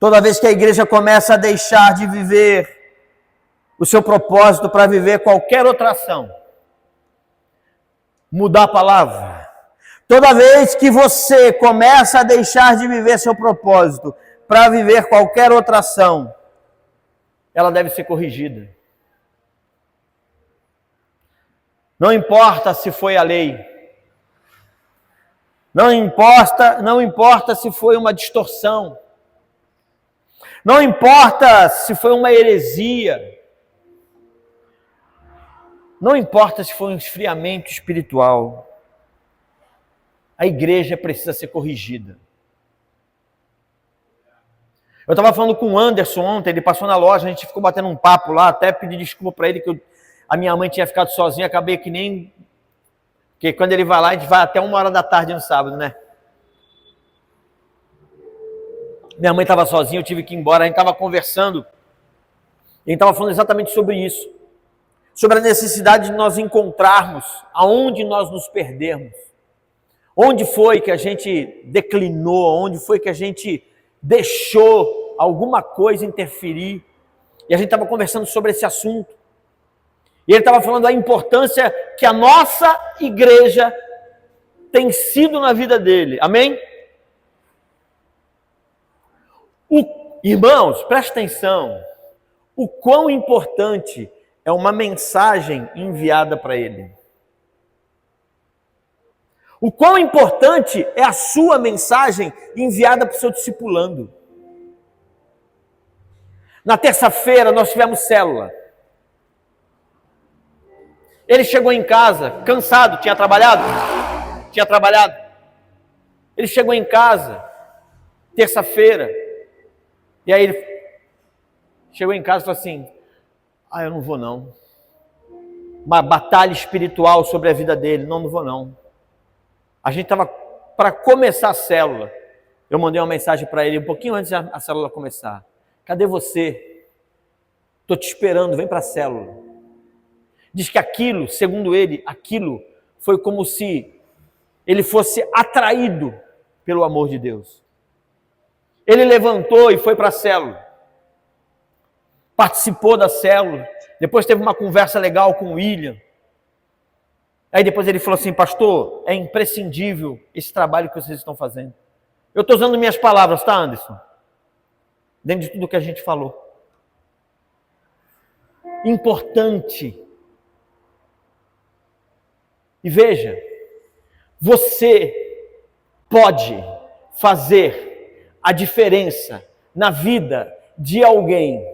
Toda vez que a igreja começa a deixar de viver o seu propósito para viver qualquer outra ação, mudar a palavra. Toda vez que você começa a deixar de viver seu propósito para viver qualquer outra ação, ela deve ser corrigida. Não importa se foi a lei. Não importa se foi uma distorção. Não importa se foi uma heresia. Não importa se foi um esfriamento espiritual. A igreja precisa ser corrigida. Eu estava falando com o Anderson ontem, ele passou na loja, a gente ficou batendo um papo lá, até pedi desculpa para ele que a minha mãe tinha ficado sozinha, acabei que nem... Porque quando ele vai lá, a gente vai até 1h da tarde no sábado, né? Minha mãe estava sozinha, eu tive que ir embora, a gente estava conversando, e a gente estava falando exatamente sobre isso. Sobre a necessidade de nós encontrarmos aonde nós nos perdermos. Onde foi que a gente declinou, onde foi que a gente deixou alguma coisa interferir. E a gente estava conversando sobre esse assunto. E ele estava falando da importância que a nossa igreja tem sido na vida dele. Amém? Irmãos, preste atenção. O quão importante é uma mensagem enviada para ele. O quão importante é a sua mensagem enviada para o seu discipulando. Na terça-feira nós tivemos célula. Ele chegou em casa, cansado, tinha trabalhado. Ele chegou em casa, terça-feira, e aí ele chegou em casa e falou assim, eu não vou não. Uma batalha espiritual sobre a vida dele, não vou não. A gente estava para começar a célula. Eu mandei uma mensagem para ele um pouquinho antes da célula começar. Cadê você? Estou te esperando, vem para a célula. Diz que aquilo, segundo ele, aquilo foi como se ele fosse atraído pelo amor de Deus. Ele levantou e foi para a célula. Participou da célula. Depois teve uma conversa legal com o William. Aí depois ele falou assim, pastor, é imprescindível esse trabalho que vocês estão fazendo. Eu estou usando minhas palavras, tá, Anderson? Dentro de tudo que a gente falou. Importante. E veja, Você pode fazer a diferença na vida de alguém.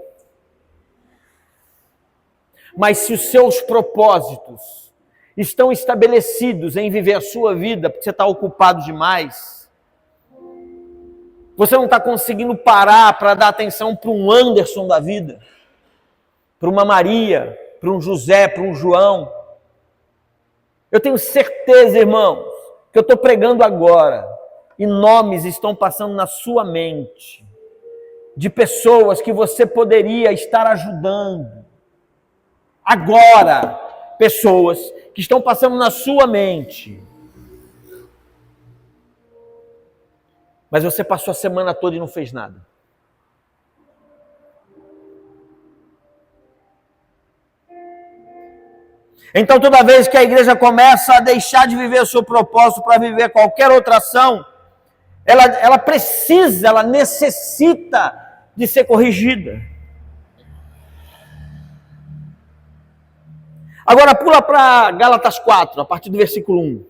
Mas se os seus propósitos estão estabelecidos em viver a sua vida, porque você está ocupado demais, você não está conseguindo parar para dar atenção para um Anderson da vida, para uma Maria, para um José, para um João. Eu tenho certeza, irmãos, que eu estou pregando agora e nomes estão passando na sua mente de pessoas que você poderia estar ajudando. Agora, pessoas que estão passando na sua mente. Mas você passou a semana toda e não fez nada. Então, toda vez que a igreja começa a deixar de viver o seu propósito para viver qualquer outra ação, ela necessita de ser corrigida. Agora pula para Gálatas 4, a partir do versículo 1.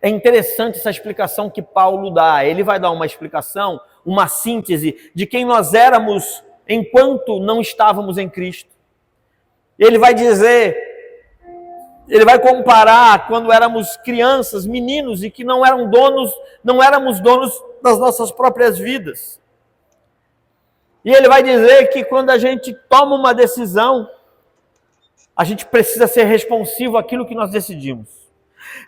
É interessante essa explicação que Paulo dá. Ele vai dar uma explicação, uma síntese de quem nós éramos enquanto não estávamos em Cristo. Ele vai dizer, ele vai comparar quando éramos crianças, meninos, e que não éramos donos das nossas próprias vidas. E ele vai dizer que quando a gente toma uma decisão, a gente precisa ser responsivo àquilo que nós decidimos.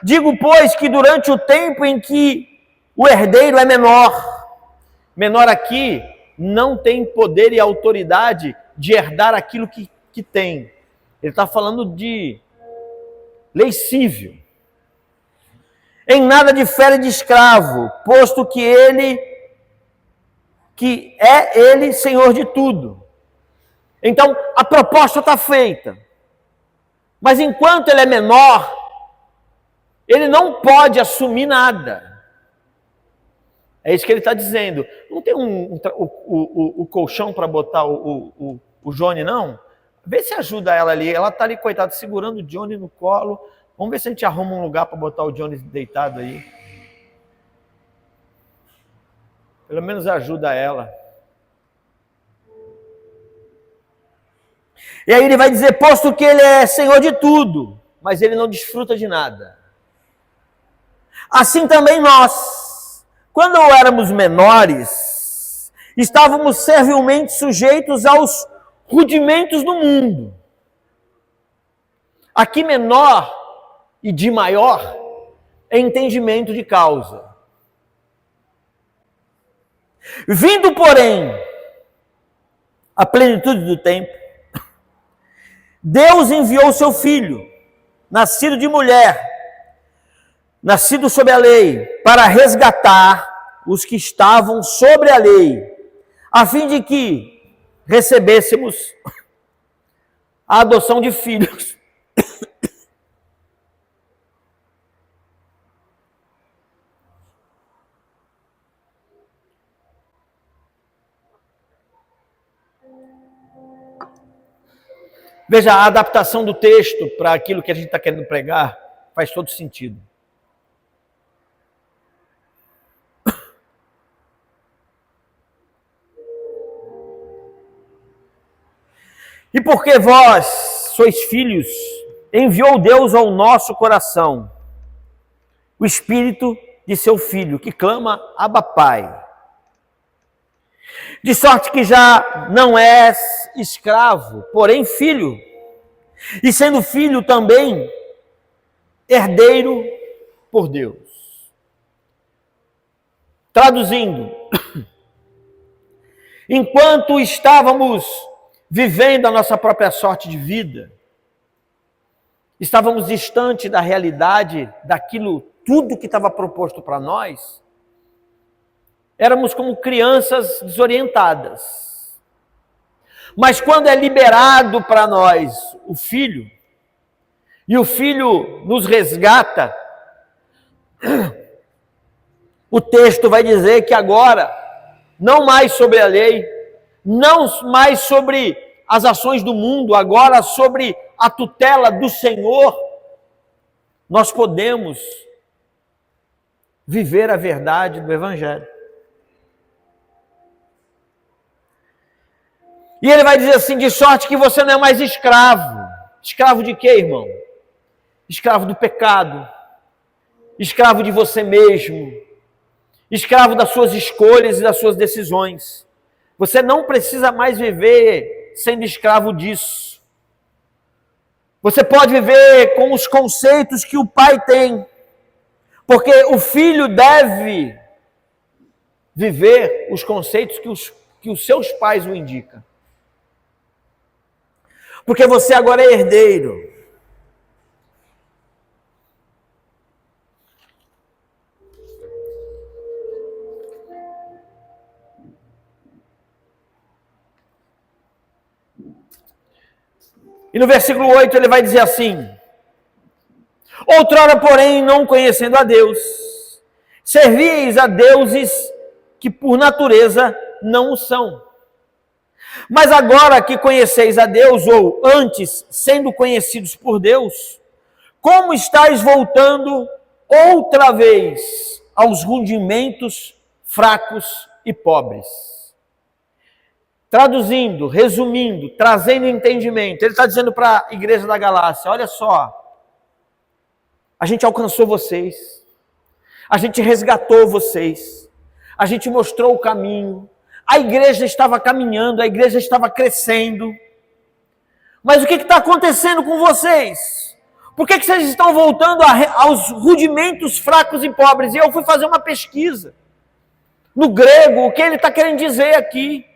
Digo, pois, que durante o tempo em que o herdeiro é menor aqui, não tem poder e autoridade de herdar aquilo que tem. Ele está falando de lei civil. Em nada difere de escravo, posto que ele senhor de tudo. Então, a proposta está feita. Mas enquanto ele é menor, ele não pode assumir nada. É isso que ele está dizendo. Não tem o colchão para botar o Johnny, não? Vê se ajuda ela ali. Ela está ali, coitada, segurando o Johnny no colo. Vamos ver se a gente arruma um lugar para botar o Johnny deitado aí. Pelo menos ajuda ela. E aí ele vai dizer, posto que ele é senhor de tudo, mas ele não desfruta de nada. Assim também nós, quando éramos menores, estávamos servilmente sujeitos aos rudimentos do mundo. Aqui menor e de maior é entendimento de causa. Vindo, porém, a plenitude do tempo, Deus enviou seu Filho, nascido de mulher, nascido sob a lei, para resgatar os que estavam sobre a lei, a fim de que recebêssemos a adoção de filhos. Veja, a adaptação do texto para aquilo que a gente está querendo pregar faz todo sentido. E porque vós sois filhos, enviou Deus ao nosso coração o Espírito de seu Filho, que clama, Abba, Pai. De sorte que já não és escravo, porém filho, e sendo filho também, herdeiro por Deus. Traduzindo, enquanto estávamos vivendo a nossa própria sorte de vida, estávamos distante da realidade, daquilo tudo que estava proposto para nós, éramos como crianças desorientadas. Mas quando é liberado para nós o Filho, e o Filho nos resgata, o texto vai dizer que agora, não mais sobre a lei, não mais sobre as ações do mundo, agora sobre a tutela do Senhor, nós podemos viver a verdade do Evangelho. E ele vai dizer assim, de sorte que você não é mais escravo. Escravo de quê, irmão? Escravo do pecado, escravo de você mesmo, escravo das suas escolhas e das suas decisões. Você não precisa mais viver sendo escravo disso. Você pode viver com os conceitos que o pai tem, porque o filho deve viver os conceitos que os seus pais o indicam. Porque você agora é herdeiro. E no versículo 8 ele vai dizer assim: outrora, porém, não conhecendo a Deus, servíeis a deuses que por natureza não o são. Mas agora que conheceis a Deus, ou antes, sendo conhecidos por Deus, como estáis voltando outra vez aos rudimentos fracos e pobres? Traduzindo, resumindo, trazendo entendimento, ele está dizendo para a igreja da Galácia: olha só, a gente alcançou vocês, a gente resgatou vocês, a gente mostrou o caminho, a igreja estava caminhando, a igreja estava crescendo, mas o que está acontecendo com vocês? Por que vocês estão voltando aos rudimentos fracos e pobres? E eu fui fazer uma pesquisa no grego, o que ele está querendo dizer aqui.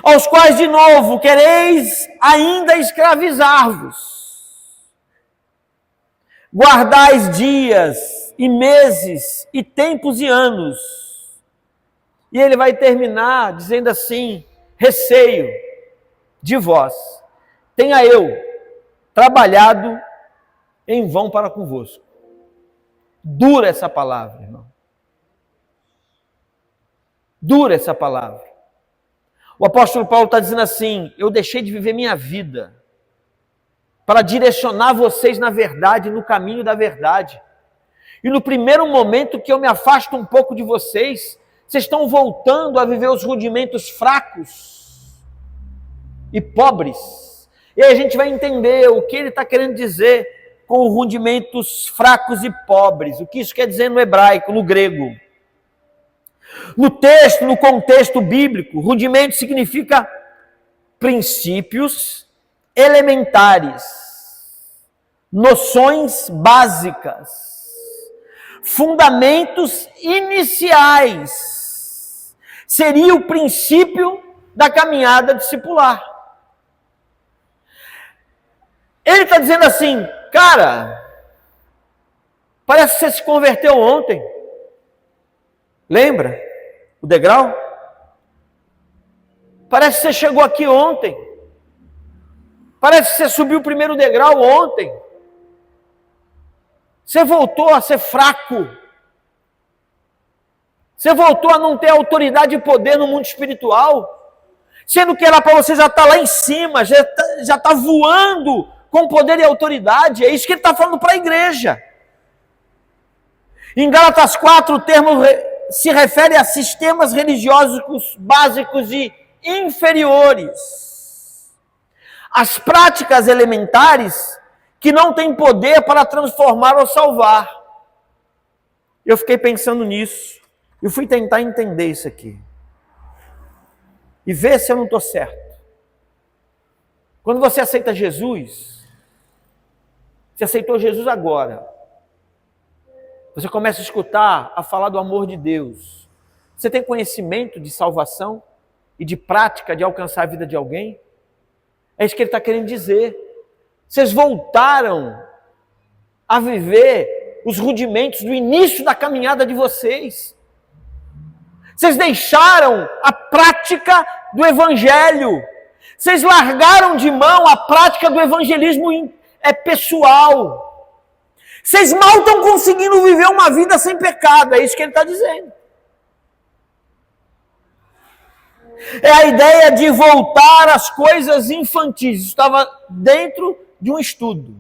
Aos quais, de novo, quereis ainda escravizar-vos. Guardais dias e meses e tempos e anos. E ele vai terminar dizendo assim: receio de vós, tenha eu trabalhado em vão para convosco. Dura essa palavra, irmão. Dura essa palavra. O apóstolo Paulo está dizendo assim: eu deixei de viver minha vida para direcionar vocês na verdade, no caminho da verdade. E no primeiro momento que eu me afasto um pouco de vocês, vocês estão voltando a viver os rudimentos fracos e pobres. E aí a gente vai entender o que ele está querendo dizer com rudimentos fracos e pobres. O que isso quer dizer no hebraico, no grego. No texto, no contexto bíblico, rudimento significa princípios elementares, noções básicas, fundamentos iniciais. Seria o princípio da caminhada discipular. Ele está dizendo assim: cara, parece que você se converteu ontem. Lembra o degrau? Parece que você chegou aqui ontem. Parece que você subiu o primeiro degrau ontem. Você voltou a ser fraco. Você voltou a não ter autoridade e poder no mundo espiritual. Sendo que era para você já estar lá em cima, já está voando com poder e autoridade. É isso que ele está falando para a igreja. Em Gálatas 4, o termo se refere a sistemas religiosos básicos e inferiores. As práticas elementares que não têm poder para transformar ou salvar. Eu fiquei pensando nisso. Eu fui tentar entender isso aqui. E ver se eu não estou certo. Quando você aceita Jesus, você aceitou Jesus agora. Você começa a escutar, a falar do amor de Deus. Você tem conhecimento de salvação e de prática de alcançar a vida de alguém? É isso que ele está querendo dizer. Vocês voltaram a viver os rudimentos do início da caminhada de vocês. Vocês deixaram a prática do evangelho. Vocês largaram de mão a prática do evangelismo pessoal. Vocês mal estão conseguindo viver uma vida sem pecado. É isso que ele está dizendo. É a ideia de voltar às coisas infantis. Isso estava dentro de um estudo.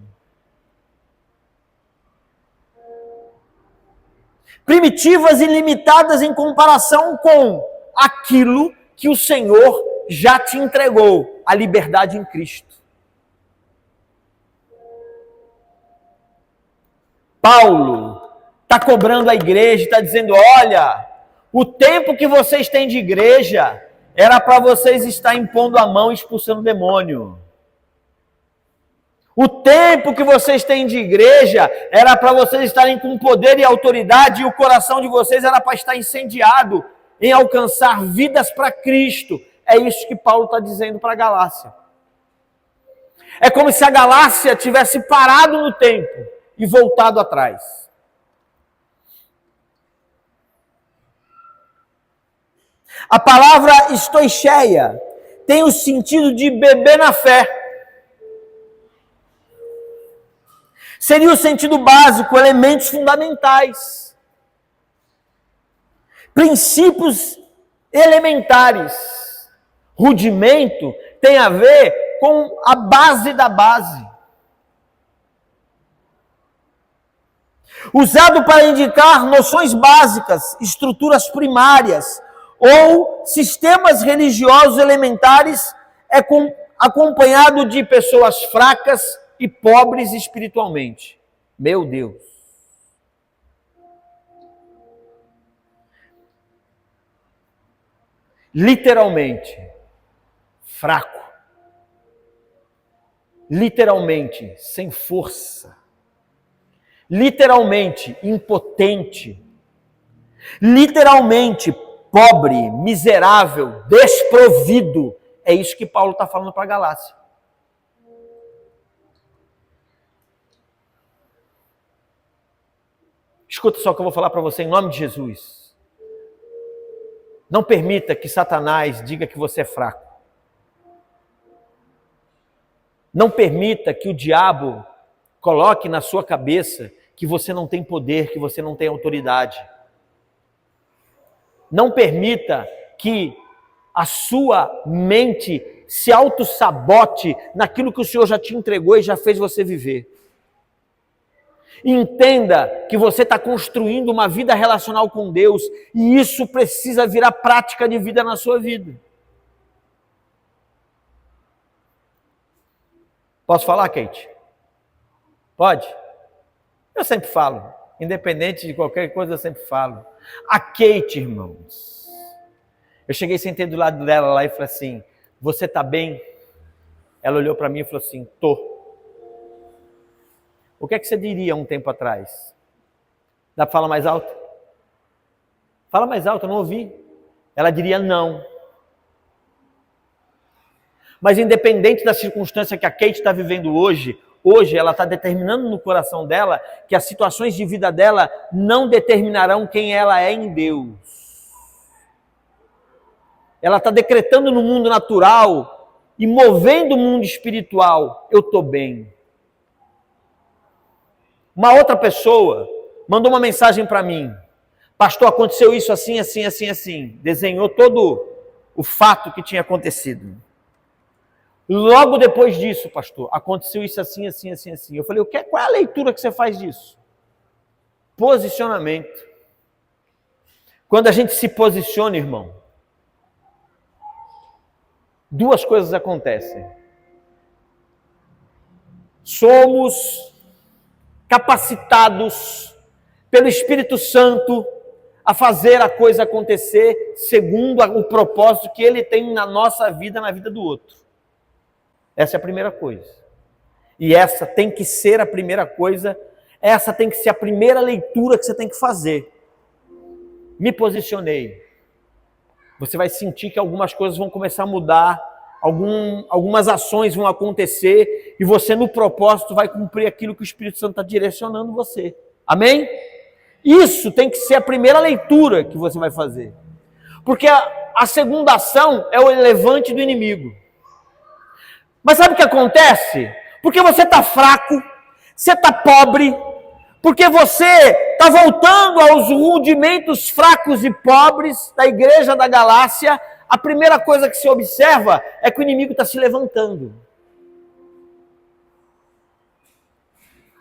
Primitivas e limitadas em comparação com aquilo que o Senhor já te entregou, a liberdade em Cristo. Paulo está cobrando a igreja, está dizendo, olha, o tempo que vocês têm de igreja era para vocês estar impondo a mão e expulsando o demônio. O tempo que vocês têm de igreja era para vocês estarem com poder e autoridade, e o coração de vocês era para estar incendiado em alcançar vidas para Cristo. É isso que Paulo está dizendo para a Galácia. É como se a Galácia tivesse parado no tempo e voltado atrás. A palavra estoicheia tem o sentido de beber na fé. Seria o sentido básico, elementos fundamentais. Princípios elementares. Rudimento tem a ver com a base da base. Usado para indicar noções básicas, estruturas primárias ou sistemas religiosos elementares, é acompanhado de pessoas fracas e pobres espiritualmente. Meu Deus. Literalmente, fraco. Literalmente, sem força. Literalmente, impotente. Literalmente, pobre, miserável, desprovido. É isso que Paulo está falando para a Galácia. Escuta só o que eu vou falar para você em nome de Jesus. Não permita que Satanás diga que você é fraco. Não permita que o diabo coloque na sua cabeça que você não tem poder, que você não tem autoridade. Não permita que a sua mente se auto-sabote naquilo que o Senhor já te entregou e já fez você viver. Entenda que você está construindo uma vida relacional com Deus e isso precisa virar prática de vida na sua vida. Posso falar, Kate? Pode? Eu sempre falo. Independente de qualquer coisa, eu sempre falo. A Kate, irmãos. Eu cheguei, sentei do lado dela lá e falei assim, você está bem? Ela olhou para mim e falou assim, tô. O que é que você diria um tempo atrás? Dá para falar mais alto? Fala mais alto, eu não ouvi. Ela diria não. Mas independente da circunstância que a Kate está vivendo hoje ela está determinando no coração dela que as situações de vida dela não determinarão quem ela é em Deus. Ela está decretando no mundo natural e movendo o mundo espiritual. Eu estou bem. Uma outra pessoa mandou uma mensagem para mim. Pastor, aconteceu isso assim, assim, assim, assim. Desenhou todo o fato que tinha acontecido. Logo depois disso, pastor, aconteceu isso assim, assim, assim, assim. Eu falei, qual é a leitura que você faz disso? Posicionamento. Quando a gente se posiciona, irmão, duas coisas acontecem. Somos capacitados pelo Espírito Santo a fazer a coisa acontecer segundo o propósito que Ele tem na nossa vida, na vida do outro. Essa é a primeira coisa. E essa tem que ser a primeira coisa, essa tem que ser a primeira leitura que você tem que fazer. Me posicionei. Você vai sentir que algumas coisas vão começar a mudar, algumas ações vão acontecer, e você no propósito vai cumprir aquilo que o Espírito Santo está direcionando você. Amém? Isso tem que ser a primeira leitura que você vai fazer. Porque a segunda ação é o levante do inimigo. Mas sabe o que acontece? Porque você está fraco, você está pobre, porque você está voltando aos rudimentos fracos e pobres da igreja da Galácia, a primeira coisa que se observa é que o inimigo está se levantando.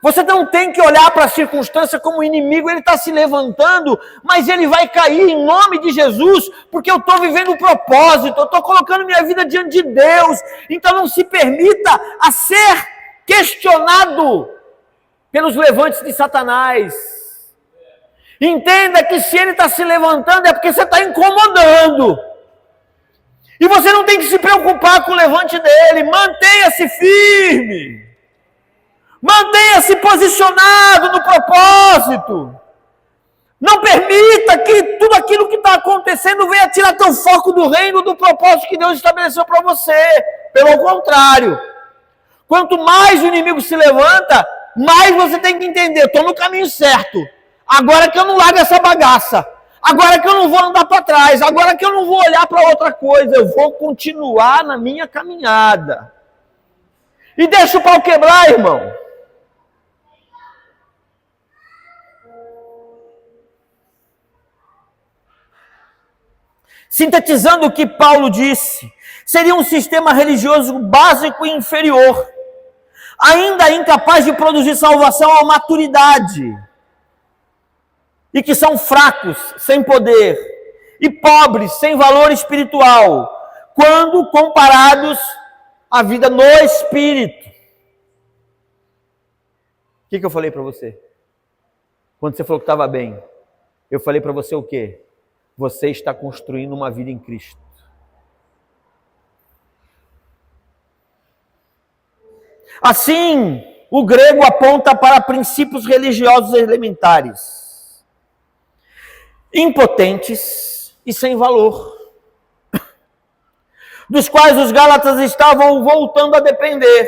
Você não tem que olhar para a circunstância como o inimigo, ele está se levantando, mas ele vai cair em nome de Jesus, porque eu estou vivendo um propósito, eu estou colocando minha vida diante de Deus. Então não se permita a ser questionado pelos levantes de Satanás. Entenda que se ele está se levantando é porque você está incomodando. E você não tem que se preocupar com o levante dele, mantenha-se firme. Mantenha-se posicionado no propósito. Não permita que tudo aquilo que está acontecendo venha tirar teu foco do reino, do propósito que Deus estabeleceu para você. Pelo contrário, quanto mais o inimigo se levanta, mais você tem que entender, estou no caminho certo. Agora que eu não largo essa bagaça. Agora que eu não vou andar para trás. Agora que eu não vou olhar para outra coisa. Eu vou continuar na minha caminhada. E deixa o pau quebrar, irmão. Sintetizando o que Paulo disse, seria um sistema religioso básico e inferior, ainda incapaz de produzir salvação à maturidade, e que são fracos, sem poder, e pobres, sem valor espiritual, quando comparados à vida no Espírito. O que eu falei para você? Quando você falou que estava bem, eu falei para você o quê? Você está construindo uma vida em Cristo. Assim, o grego aponta para princípios religiosos elementares, impotentes e sem valor, dos quais os gálatas estavam voltando a depender.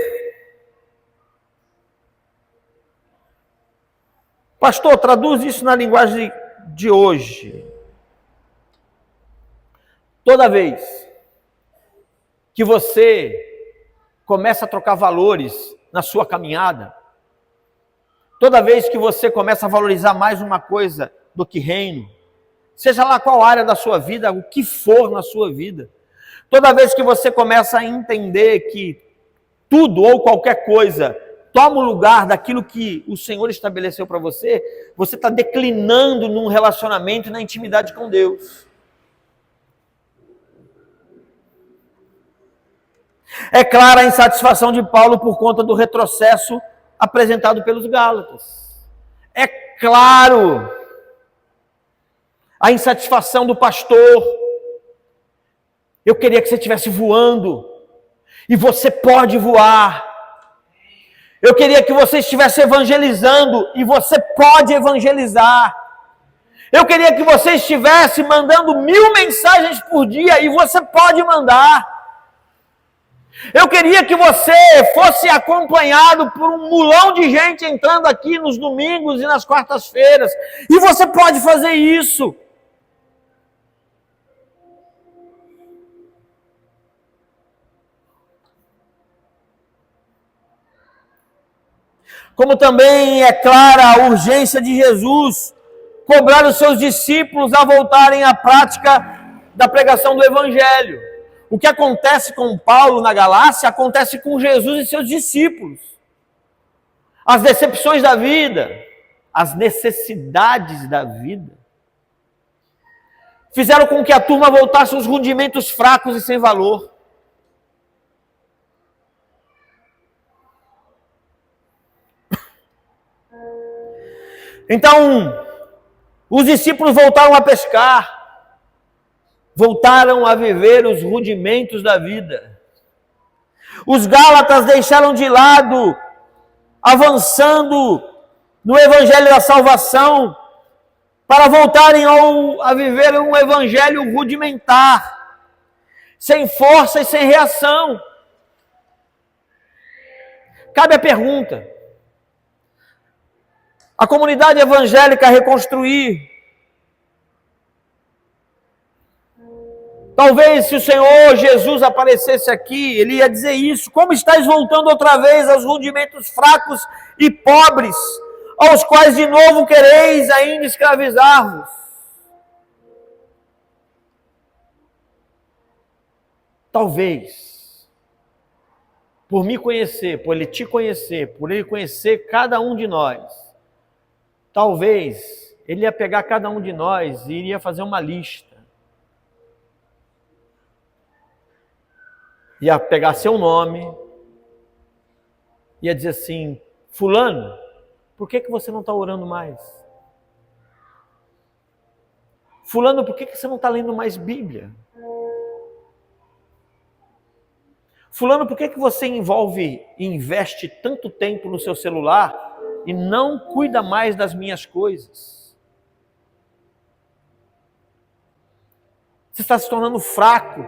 Pastor, traduz isso na linguagem de hoje. Toda vez que você começa a trocar valores na sua caminhada, toda vez que você começa a valorizar mais uma coisa do que reino, seja lá qual área da sua vida, o que for na sua vida, toda vez que você começa a entender que tudo ou qualquer coisa toma o lugar daquilo que o Senhor estabeleceu para você, você está declinando num relacionamento e na intimidade com Deus. É clara a insatisfação de Paulo por conta do retrocesso apresentado pelos Gálatas. É claro a insatisfação do pastor. Eu queria que você estivesse voando, e você pode voar. Eu queria que você estivesse evangelizando, e você pode evangelizar. Eu queria que você estivesse mandando 1000 mensagens por dia, e você pode mandar. Eu queria que você fosse acompanhado por um mulão de gente entrando aqui nos domingos e nas quartas-feiras. E você pode fazer isso. Como também é clara a urgência de Jesus cobrar os seus discípulos a voltarem à prática da pregação do Evangelho. O que acontece com Paulo na Galácia, acontece com Jesus e seus discípulos. As decepções da vida, as necessidades da vida, fizeram com que a turma voltasse aos rudimentos fracos e sem valor. Então, os discípulos voltaram a pescar, voltaram a viver os rudimentos da vida. Os Gálatas deixaram de lado, avançando no Evangelho da salvação, para voltarem a viver um Evangelho rudimentar, sem força e sem reação. Cabe a pergunta: a comunidade evangélica reconstruir, talvez se o Senhor Jesus aparecesse aqui, Ele ia dizer isso: como estáis voltando outra vez aos rudimentos fracos e pobres, aos quais de novo quereis ainda escravizar-vos? talvez, por me conhecer, por Ele te conhecer, por Ele conhecer cada um de nós, talvez Ele ia pegar cada um de nós e iria fazer uma lista. Ia pegar seu nome, ia dizer assim: fulano, por que você não está orando mais? Fulano, por que você não está lendo mais Bíblia? Fulano, por que você investe tanto tempo no seu celular e não cuida mais das minhas coisas? Você está se tornando fraco.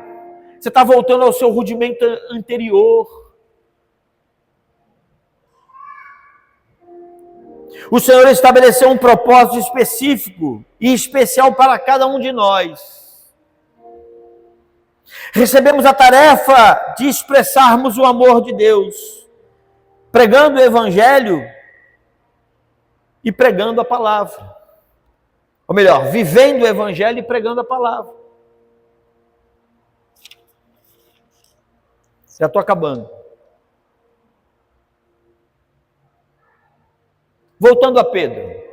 Você está voltando ao seu rudimento anterior. O Senhor estabeleceu um propósito específico e especial para cada um de nós. Recebemos a tarefa de expressarmos o amor de Deus, pregando o Evangelho e pregando a palavra. Ou melhor, vivendo o Evangelho e pregando a palavra. Já estou acabando. Voltando a Pedro.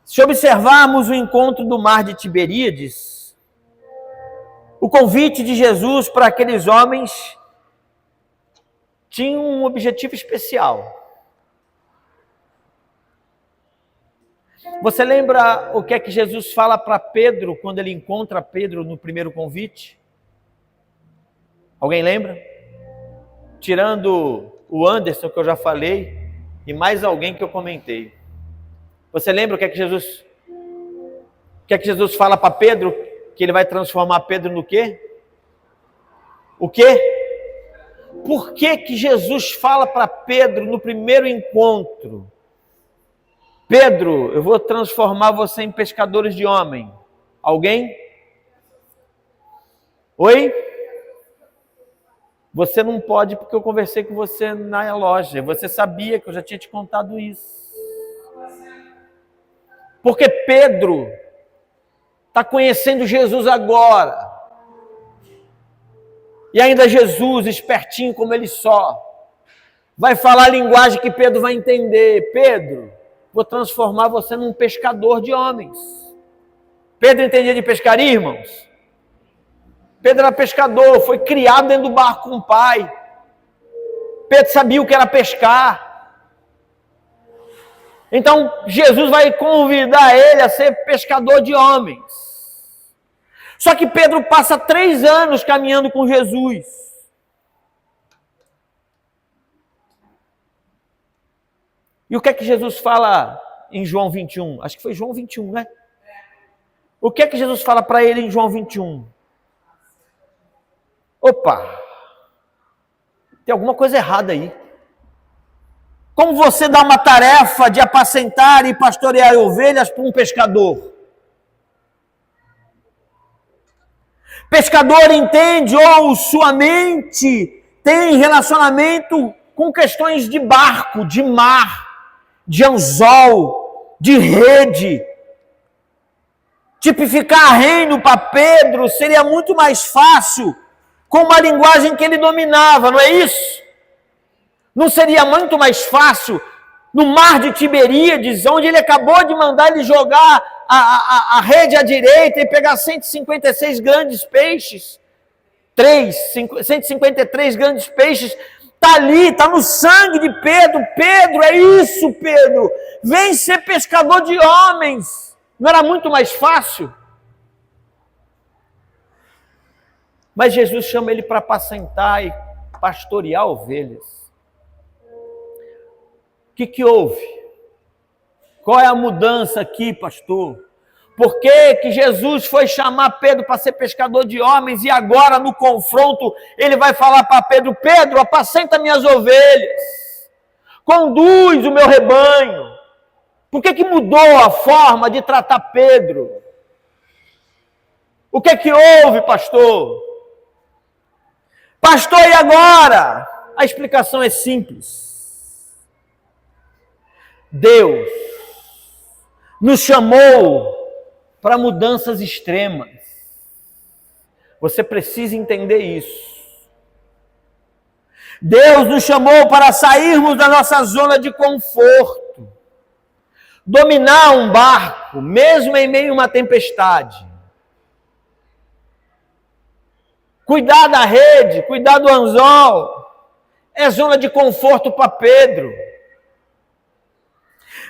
Se observarmos o encontro do mar de Tiberíades, o convite de Jesus para aqueles homens tinha um objetivo especial. Você lembra o que é que Jesus fala para Pedro quando ele encontra Pedro no primeiro convite? Alguém lembra? Tirando o Anderson, que eu já falei, e mais alguém que eu comentei. Você lembra o que é que Jesus fala para Pedro? Que ele vai transformar Pedro no quê? O quê? Por que Jesus fala para Pedro no primeiro encontro: Pedro, eu vou transformar você em pescadores de homem? Alguém? Oi? Você não pode, porque eu conversei com você na loja. Você sabia que eu já tinha te contado isso. Porque Pedro está conhecendo Jesus agora. E ainda Jesus, espertinho como ele só, vai falar a linguagem que Pedro vai entender. Pedro, vou transformar você num pescador de homens. Pedro entendia de pescaria, irmãos? Pedro era pescador, foi criado dentro do barco com o pai. Pedro sabia o que era pescar. Então, Jesus vai convidar ele a ser pescador de homens. Só que Pedro passa 3 anos caminhando com Jesus. E o que é que Jesus fala em João 21? Acho que foi João 21, né? O que é que Jesus fala para ele em João 21? Opa! Tem alguma coisa errada aí. Como você dá uma tarefa de apacentar e pastorear ovelhas para um pescador? Pescador entende, ou sua mente tem relacionamento com questões de barco, de mar, de anzol, de rede. Tipificar reino para Pedro seria muito mais fácil com uma linguagem que ele dominava, não é isso? Não seria muito mais fácil no mar de Tiberíades, onde ele acabou de mandar ele jogar a rede à direita e pegar 156 grandes peixes? 153 grandes peixes. Está ali, está no sangue de Pedro. Pedro, é isso, Pedro. Vem ser pescador de homens. Não era muito mais fácil? Mas Jesus chama ele para apacentar e pastorear ovelhas. O que houve? Qual é a mudança aqui, pastor? Por que Jesus foi chamar Pedro para ser pescador de homens e agora no confronto ele vai falar para Pedro: Pedro, apacenta minhas ovelhas, conduz o meu rebanho. Por que mudou a forma de tratar Pedro? O que houve, pastor? Pastor, e agora? A explicação é simples. Deus nos chamou para mudanças extremas. Você precisa entender isso. Deus nos chamou para sairmos da nossa zona de conforto, dominar um barco, mesmo em meio a uma tempestade. Cuidar da rede, cuidar do anzol, é zona de conforto para Pedro.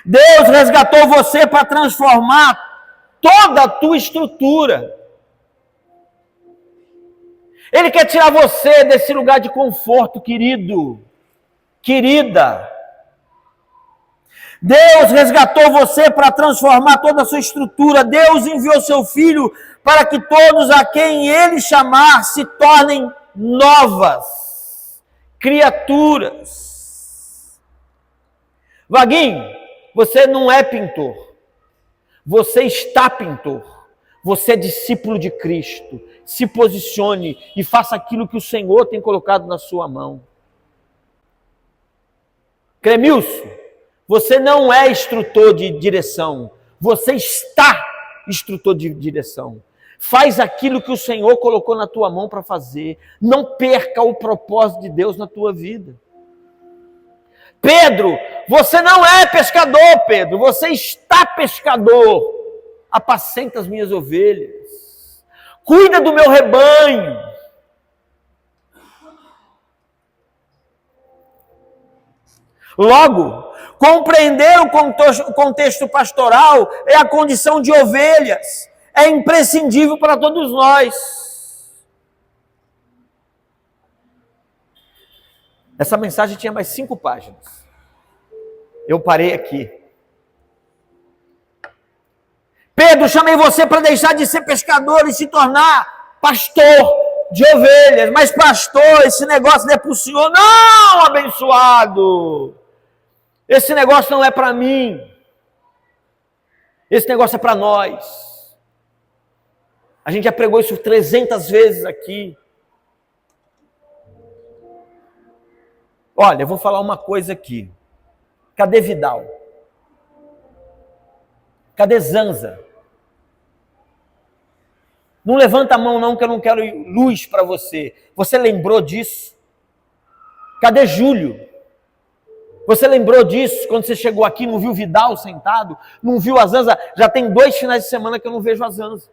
Deus resgatou você para transformar toda a tua estrutura. Ele quer tirar você desse lugar de conforto, querido, querida. Deus resgatou você para transformar toda a sua estrutura. Deus enviou seu Filho para que todos a quem Ele chamar se tornem novas criaturas. Vaguinho, você não é pintor. Você está pintor. Você é discípulo de Cristo. Se posicione e faça aquilo que o Senhor tem colocado na sua mão. Cremilson, você não é instrutor de direção. Você está instrutor de direção. Faz aquilo que o Senhor colocou na tua mão para fazer. Não perca o propósito de Deus na tua vida. Pedro, você não é pescador, Pedro. Você está pescador. Apacenta as minhas ovelhas. Cuida do meu rebanho. Logo, compreender o contexto pastoral é a condição de ovelhas. É imprescindível para todos nós. Essa mensagem tinha mais 5 páginas. Eu parei aqui. Pedro, chamei você para deixar de ser pescador e se tornar pastor de ovelhas. Mas pastor, esse negócio não é para o senhor. Não, abençoado. Esse negócio não é para mim. Esse negócio é para nós. A gente já pregou isso 300 vezes aqui. Olha, eu vou falar uma coisa aqui. Cadê Vidal? Cadê Zanza? Não levanta a mão não, que eu não quero luz para você. Você lembrou disso? Cadê Júlio? Você lembrou disso quando você chegou aqui, não viu Vidal sentado? Não viu a Zanza? Já tem 2 finais de semana que eu não vejo a Zanza.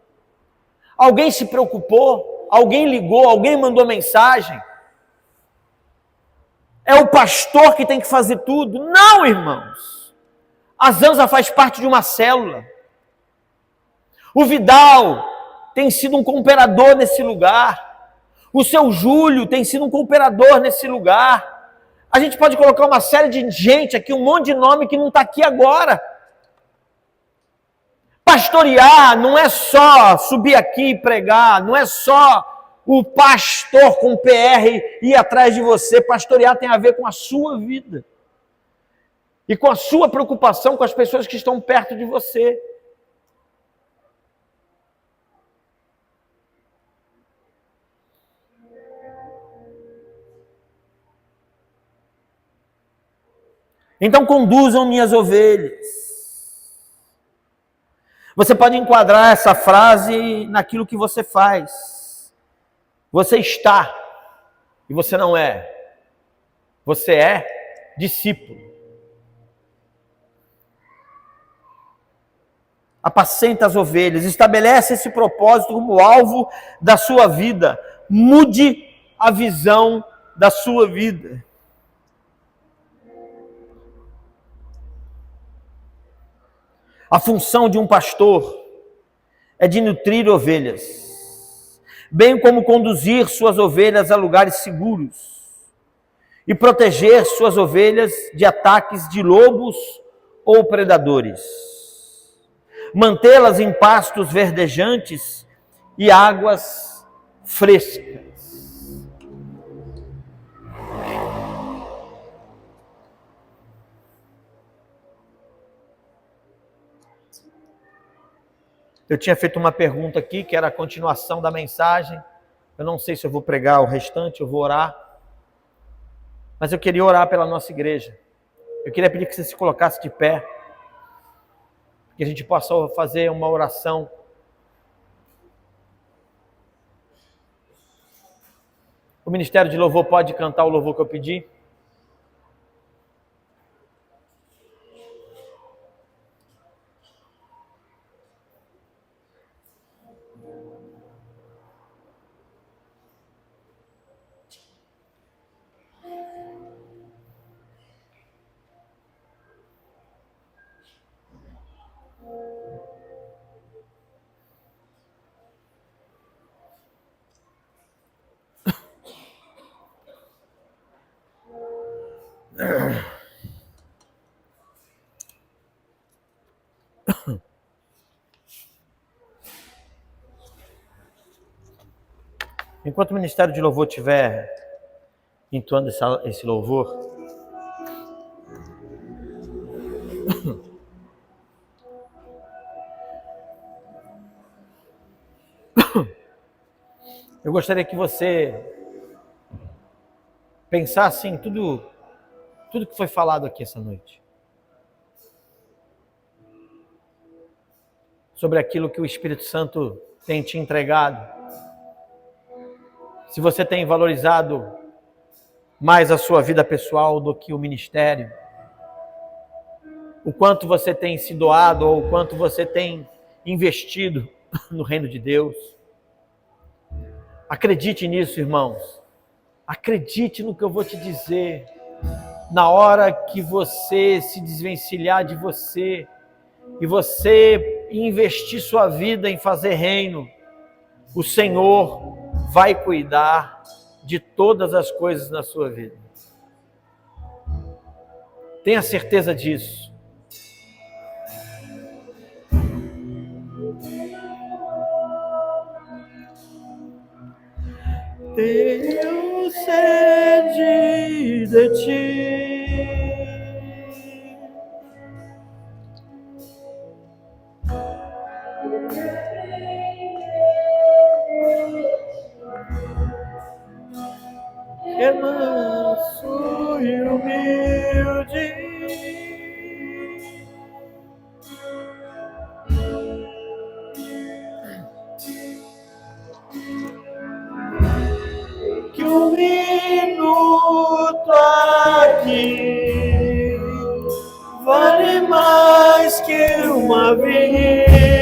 Alguém se preocupou? Alguém ligou? Alguém mandou mensagem? É o pastor que tem que fazer tudo? Não, irmãos. A Zanza faz parte de uma célula. O Vidal tem sido um cooperador nesse lugar. O seu Júlio tem sido um cooperador nesse lugar. A gente pode colocar uma série de gente aqui, um monte de nome que não está aqui agora. Pastorear não é só subir aqui e pregar, não é só o pastor com PR ir atrás de você. Pastorear tem a ver com a sua vida. E com a sua preocupação com as pessoas que estão perto de você. Então conduzam minhas ovelhas. Você pode enquadrar essa frase naquilo que você faz. Você está e você não é. Você é discípulo. Apacenta as ovelhas, estabelece esse propósito como alvo da sua vida. Mude a visão da sua vida. A função de um pastor é de nutrir ovelhas, bem como conduzir suas ovelhas a lugares seguros e proteger suas ovelhas de ataques de lobos ou predadores, mantê-las em pastos verdejantes e águas frescas. Eu tinha feito uma pergunta aqui, que era a continuação da mensagem. Eu não sei se eu vou pregar o restante, eu vou orar. Mas eu queria orar pela nossa igreja. Eu queria pedir que você se colocasse de pé. Que a gente possa fazer uma oração. O Ministério de Louvor pode cantar o louvor que eu pedi? Enquanto o Ministério de Louvor estiver entoando esse louvor, eu gostaria que você pensasse em tudo que foi falado aqui essa noite. Sobre aquilo que o Espírito Santo tem te entregado. Se você tem valorizado mais a sua vida pessoal do que o ministério. O quanto você tem se doado ou o quanto você tem investido no reino de Deus. Acredite nisso, irmãos. Acredite no que eu vou te dizer. Na hora que você se desvencilhar de você e você investir sua vida em fazer reino, o Senhor vai cuidar de todas as coisas na sua vida. Tenha certeza disso. Tenho sede de ti. É manso e humilde. Que um minuto aqui vale mais que uma vida.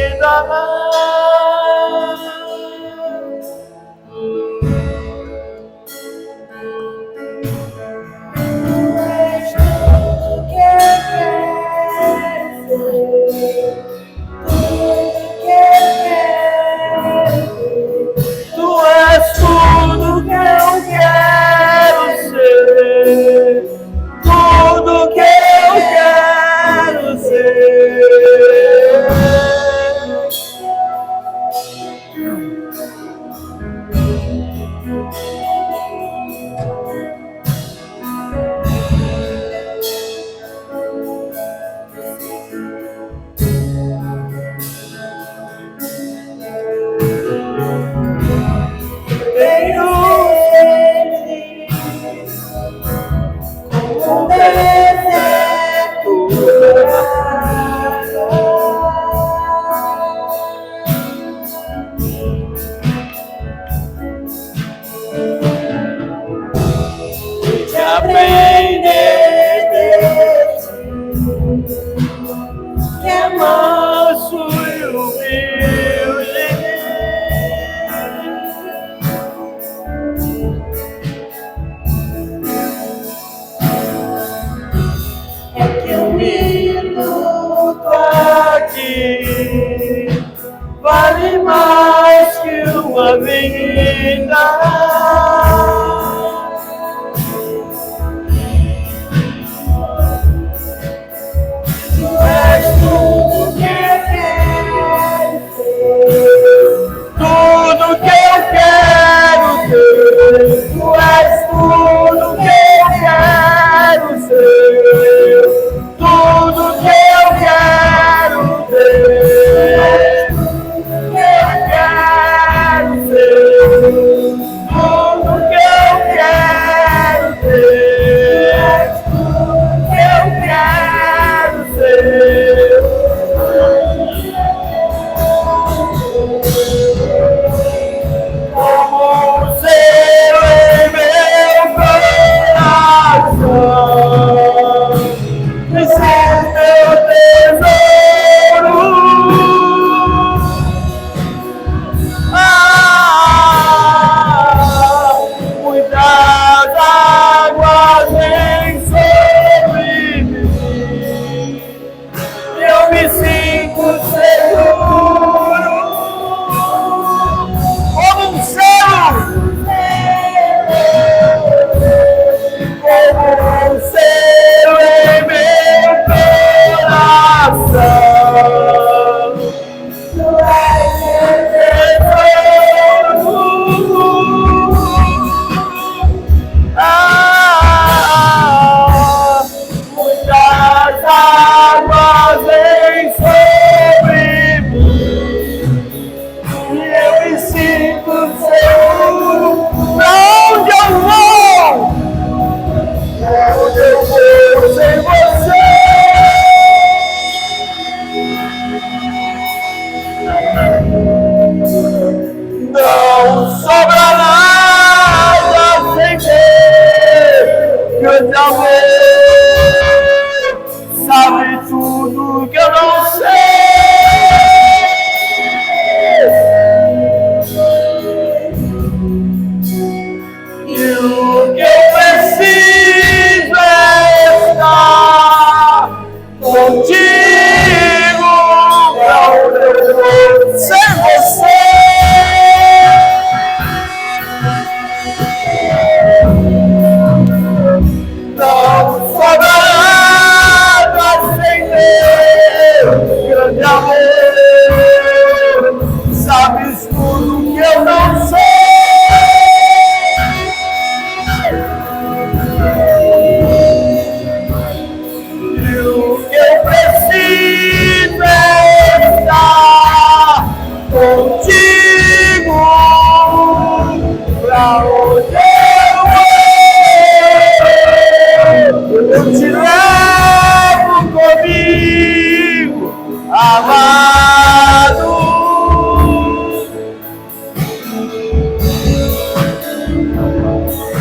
Vale mais que uma vida. Tu és tudo que eu quero ser, tudo que eu quero ter. Tu és tudo que eu quero ser, tudo que eu quero ter. Tudo grande amor, sabe tudo que eu não sei. E o que eu preciso é estar contigo pra onde eu vou sem você. Não sobra nada sem Deus, grande amor, sabes tudo que eu não sei. E o que eu preciso é estar contigo pra onde eu te levo comigo, amado.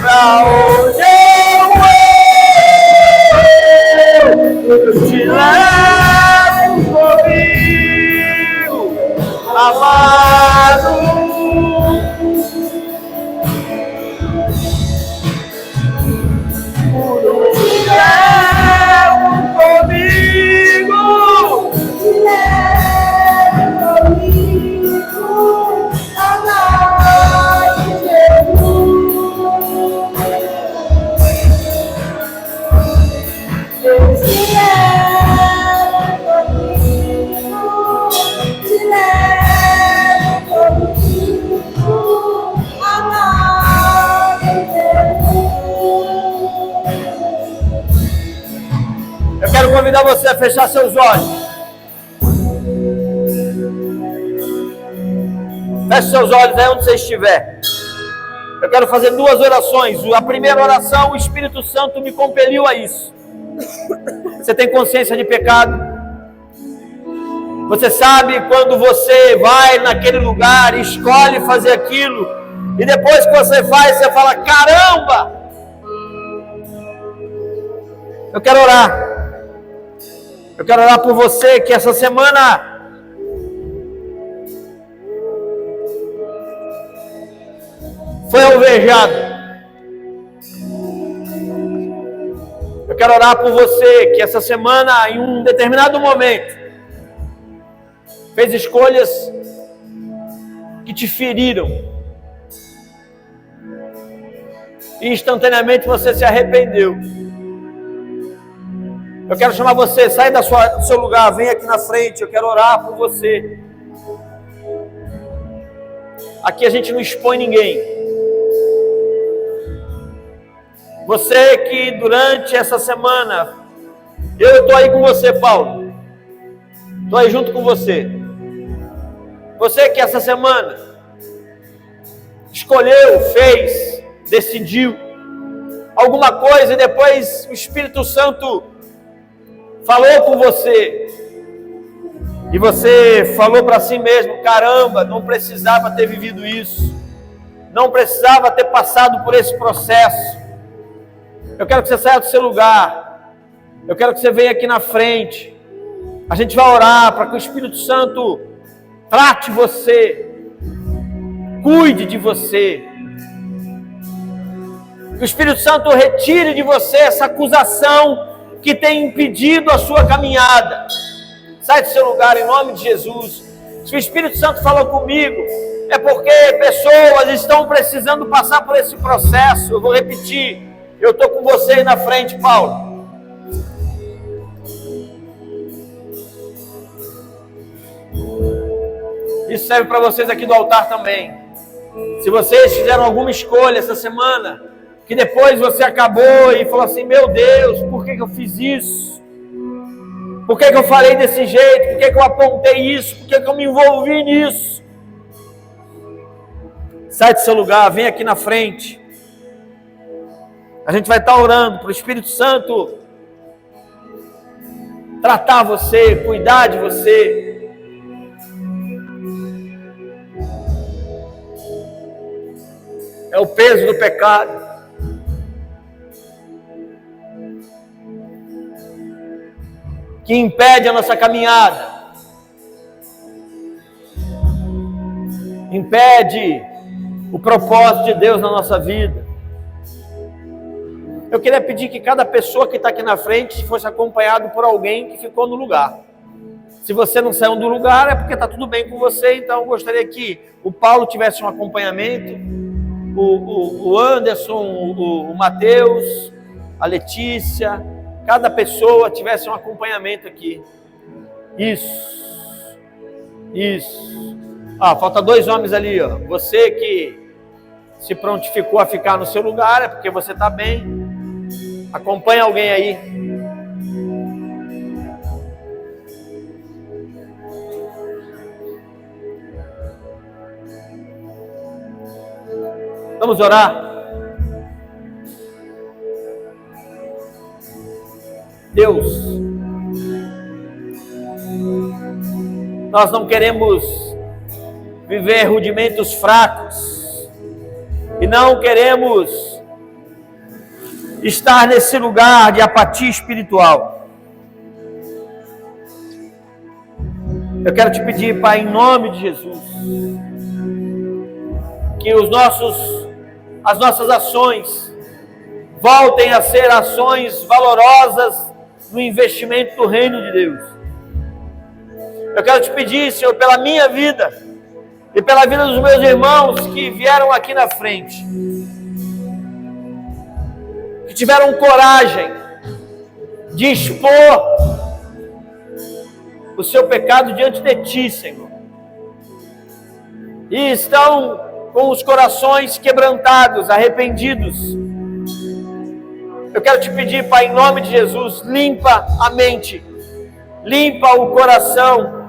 Pra onde eu te levo comigo, amado. Eu quero convidar você a fechar seus olhos. Feche seus olhos aí onde você estiver. Eu quero fazer duas orações. A primeira oração, o Espírito Santo me compeliu a isso. Você tem consciência de pecado? Você sabe quando você vai naquele lugar, escolhe fazer aquilo, e depois que você faz, você fala, caramba! Eu quero orar. Eu quero orar por você que essa semana foi alvejado. Eu quero orar por você que essa semana, em um determinado momento, fez escolhas que te feriram. E instantaneamente você se arrependeu. Eu quero chamar você, sai do seu lugar, vem aqui na frente, eu quero orar por você. Aqui a gente não expõe ninguém. Você que durante essa semana, eu estou aí com você, Paulo. Estou aí junto com você. Você que essa semana escolheu, fez, decidiu alguma coisa e depois o Espírito Santo falou com você, e você falou para si mesmo, caramba, não precisava ter vivido isso, não precisava ter passado por esse processo. Eu quero que você saia do seu lugar, eu quero que você venha aqui na frente, a gente vai orar para que o Espírito Santo trate você, cuide de você, que o Espírito Santo retire de você essa acusação que tem impedido a sua caminhada. Sai do seu lugar em nome de Jesus. Se o Espírito Santo falou comigo, é porque pessoas estão precisando passar por esse processo. Eu vou repetir, eu estou com você aí na frente, Paulo. Isso serve para vocês aqui do altar também. Se vocês fizeram alguma escolha essa semana, que depois você acabou e falou assim, meu Deus, por que eu fiz isso? Por que eu falei desse jeito? Por que eu apontei isso? Por que eu me envolvi nisso? Sai do seu lugar, vem aqui na frente. A gente vai estar orando para o Espírito Santo tratar você, cuidar de você. É o peso do pecado. que impede a nossa caminhada, impede o propósito de Deus na nossa vida. Eu queria pedir que cada pessoa que está aqui na frente fosse acompanhado por alguém que ficou no lugar. Se você não saiu do lugar, é porque está tudo bem com você. Então eu gostaria que o Paulo tivesse um acompanhamento, o Anderson, o Mateus, a Letícia, cada pessoa tivesse um acompanhamento aqui. Isso. Falta 2 homens ali, ó. Você que se prontificou a ficar no seu lugar, é porque você está bem. Acompanha alguém aí. Vamos orar. Deus, nós não queremos viver rudimentos fracos e não queremos estar nesse lugar de apatia espiritual. Eu quero te pedir, Pai, em nome de Jesus, que as nossas ações voltem a ser ações valorosas no investimento do reino de Deus. Eu quero te pedir, Senhor, pela minha vida e pela vida dos meus irmãos que vieram aqui na frente, que tiveram coragem de expor o seu pecado diante de Ti, Senhor, e estão com os corações quebrantados, arrependidos. Eu quero te pedir, Pai, em nome de Jesus, limpa a mente, limpa o coração,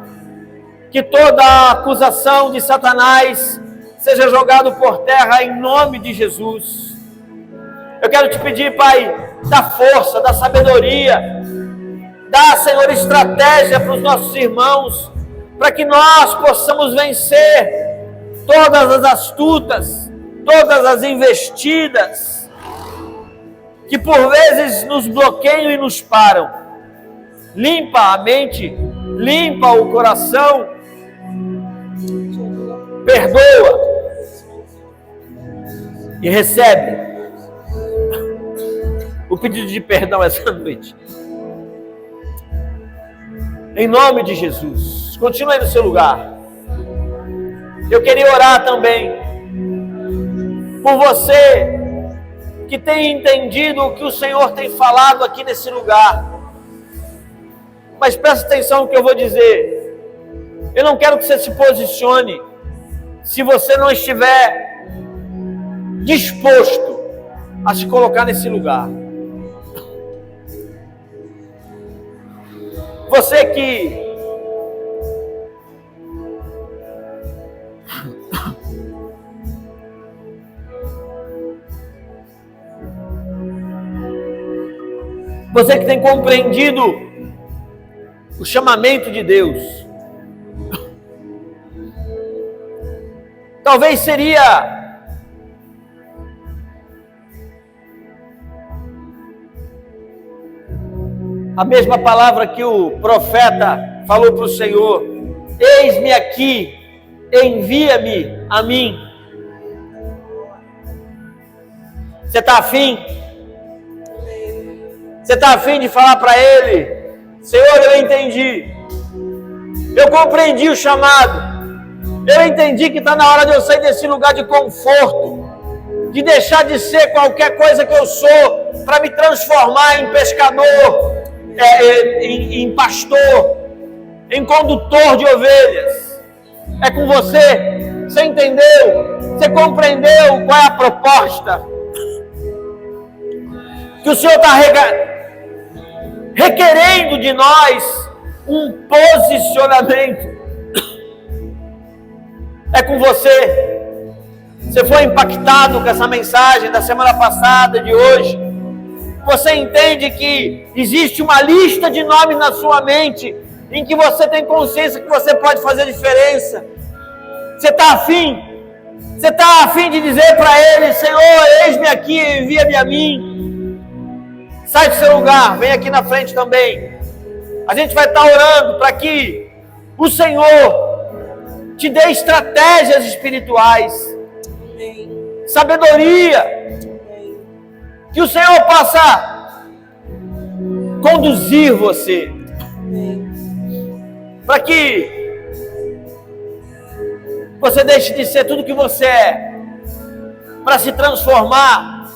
que toda a acusação de Satanás seja jogado por terra em nome de Jesus. Eu quero te pedir, Pai, dá força, dá sabedoria, dá, Senhor, estratégia para os nossos irmãos, para que nós possamos vencer todas as astutas, todas as investidas, que por vezes nos bloqueiam e nos param. Limpa a mente, limpa o coração, perdoa e recebe o pedido de perdão essa noite. Em nome de Jesus. Continue no seu lugar. Eu queria orar também por você que tem entendido o que o Senhor tem falado aqui nesse lugar. Mas presta atenção no que eu vou dizer. Eu não quero que você se posicione se você não estiver disposto a se colocar nesse lugar. Você que tem compreendido o chamamento de Deus, talvez seria a mesma palavra que o profeta falou para o Senhor: eis-me aqui, envia-me a mim. Você está afim? Você está afim de falar para Ele: Senhor, eu entendi, eu compreendi o chamado, eu entendi que está na hora de eu sair desse lugar de conforto, de deixar de ser qualquer coisa que eu sou, para me transformar em pescador, em pastor, em condutor de ovelhas. É com você. Você entendeu? Você compreendeu qual é a proposta? Que o Senhor está requerendo de nós um posicionamento. É com você. Você foi impactado com essa mensagem da semana passada, de hoje. Você entende que existe uma lista de nomes na sua mente, em que você tem consciência que você pode fazer diferença. Você está afim? Você está afim de dizer para Ele: Senhor, eis-me aqui, envia-me a mim. Sai do seu lugar, vem aqui na frente também. A gente vai estar orando para que o Senhor te dê estratégias espirituais, sabedoria, que o Senhor possa conduzir você, para que você deixe de ser tudo que você é, para se transformar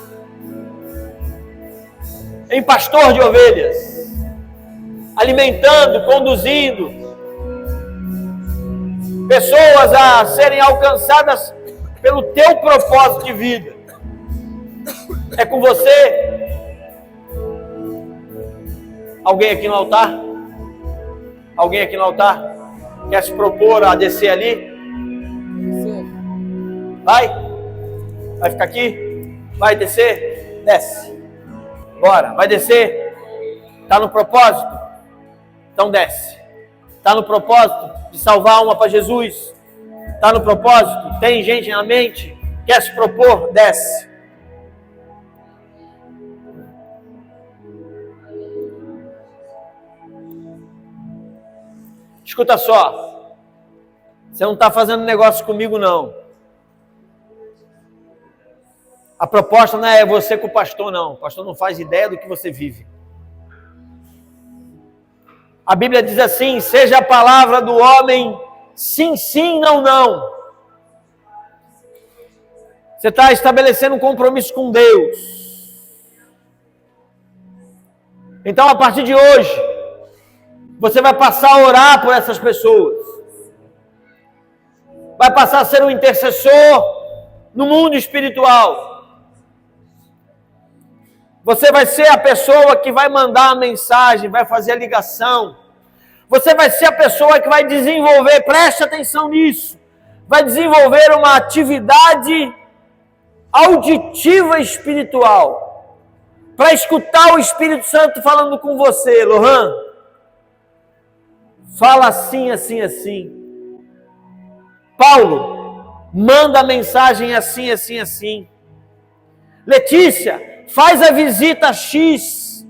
em pastor de ovelhas, alimentando, conduzindo pessoas a serem alcançadas pelo teu propósito de vida. É com você? Alguém aqui no altar? Alguém aqui no altar? Quer se propor a descer ali? Vai? Vai ficar aqui? Vai descer? Desce. Bora, vai descer? Está no propósito? Então desce. Está no propósito de salvar uma para Jesus? Está no propósito? Tem gente na mente? Quer se propor? Desce. Escuta só. Você não está fazendo negócio comigo, não. A proposta não é você com o pastor, não. O pastor não faz ideia do que você vive. A Bíblia diz assim: seja a palavra do homem sim, sim, não, não. Você está estabelecendo um compromisso com Deus. Então, a partir de hoje, você vai passar a orar por essas pessoas. Vai passar a ser um intercessor no mundo espiritual. Você vai ser a pessoa que vai mandar a mensagem, vai fazer a ligação. Você vai ser a pessoa que vai desenvolver, preste atenção nisso, vai desenvolver uma atividade auditiva espiritual, para escutar o Espírito Santo falando com você. Lohan, fala assim, assim, assim. Paulo, manda a mensagem assim, assim, assim. Letícia, faz a visita X.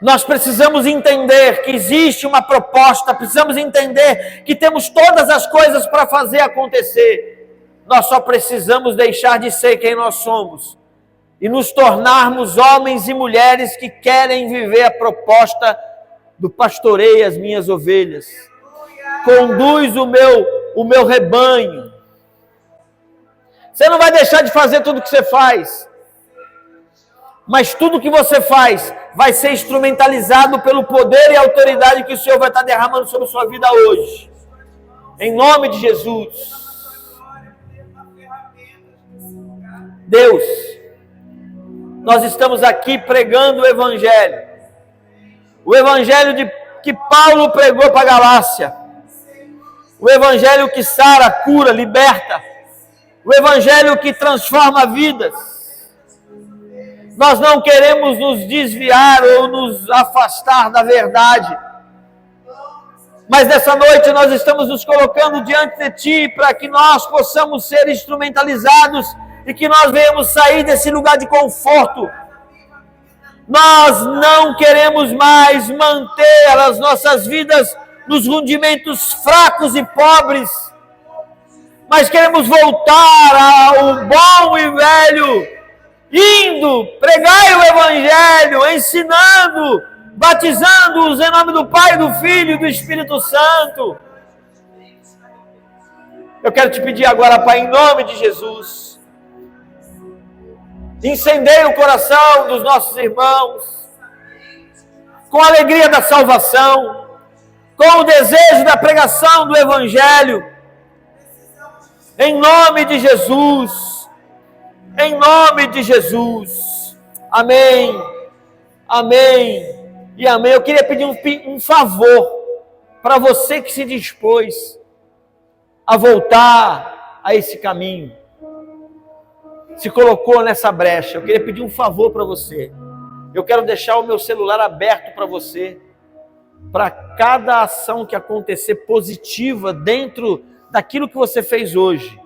Nós precisamos entender que existe uma proposta, precisamos entender que temos todas as coisas para fazer acontecer. Nós só precisamos deixar de ser quem nós somos e nos tornarmos homens e mulheres que querem viver a proposta do pastoreie as minhas ovelhas. Conduz o meu rebanho. Você não vai deixar de fazer tudo que você faz, mas tudo que você faz vai ser instrumentalizado pelo poder e autoridade que o Senhor vai estar derramando sobre a sua vida hoje. Em nome de Jesus. Deus, nós estamos aqui pregando o Evangelho. O Evangelho que Paulo pregou para a Galácia. O Evangelho que sara, cura, liberta. O Evangelho que transforma vidas. Nós não queremos nos desviar ou nos afastar da verdade. Mas nessa noite nós estamos nos colocando diante de Ti para que nós possamos ser instrumentalizados e que nós venhamos sair desse lugar de conforto. Nós não queremos mais manter as nossas vidas nos rudimentos fracos e pobres, mas queremos voltar ao bom e velho, indo, pregai o Evangelho, ensinando, batizando-os em nome do Pai, do Filho e do Espírito Santo. Eu quero te pedir agora, Pai, em nome de Jesus, incendeie o coração dos nossos irmãos, com a alegria da salvação, com o desejo da pregação do Evangelho, em nome de Jesus, em nome de Jesus, amém, amém e amém. Eu queria pedir um favor para você que se dispôs a voltar a esse caminho, se colocou nessa brecha. Eu queria pedir um favor para você. Eu quero deixar o meu celular aberto para você, para cada ação que acontecer positiva dentro daquilo que você fez hoje.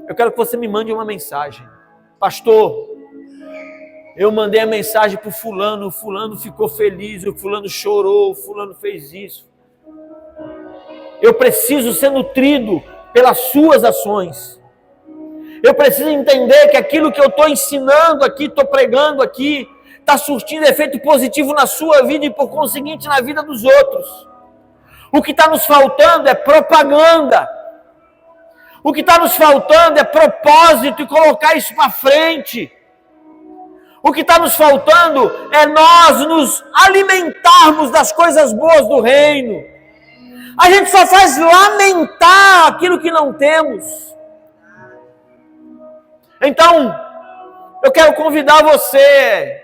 Eu quero que você me mande uma mensagem. Pastor, Eu mandei a mensagem para o fulano ficou feliz, o fulano chorou, o fulano fez isso. Eu preciso ser nutrido pelas suas ações. Eu preciso entender que aquilo que eu estou ensinando aqui, estou pregando aqui, está surtindo efeito positivo na sua vida e, por conseguinte, na vida dos outros. O que está nos faltando é propaganda. O que está nos faltando é propósito e colocar isso para frente. O que está nos faltando é nós nos alimentarmos das coisas boas do reino. A gente só faz lamentar aquilo que não temos. Então, eu quero convidar você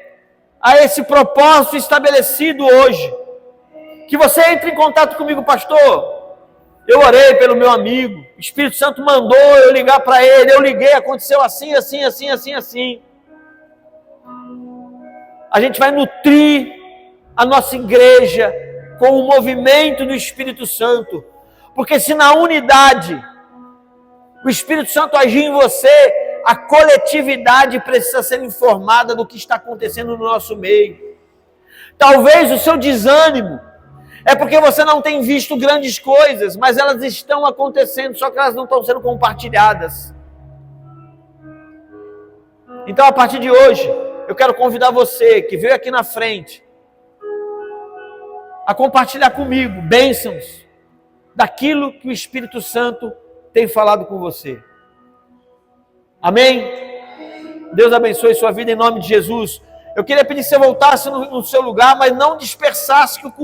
a esse propósito estabelecido hoje. Que você entre em contato comigo, pastor. Eu orei pelo meu amigo, o Espírito Santo mandou eu ligar para ele, eu liguei, aconteceu assim. A gente vai nutrir a nossa igreja com o movimento do Espírito Santo, porque se na unidade o Espírito Santo agir em você, a coletividade precisa ser informada do que está acontecendo no nosso meio. Talvez o seu desânimo é porque você não tem visto grandes coisas, mas elas estão acontecendo, só que elas não estão sendo compartilhadas. Então, a partir de hoje, eu quero convidar você que veio aqui na frente a compartilhar comigo bênçãos daquilo que o Espírito Santo tem falado com você. Amém? Deus abençoe sua vida em nome de Jesus. Eu queria pedir que você voltasse no seu lugar, mas não dispersasse que o culto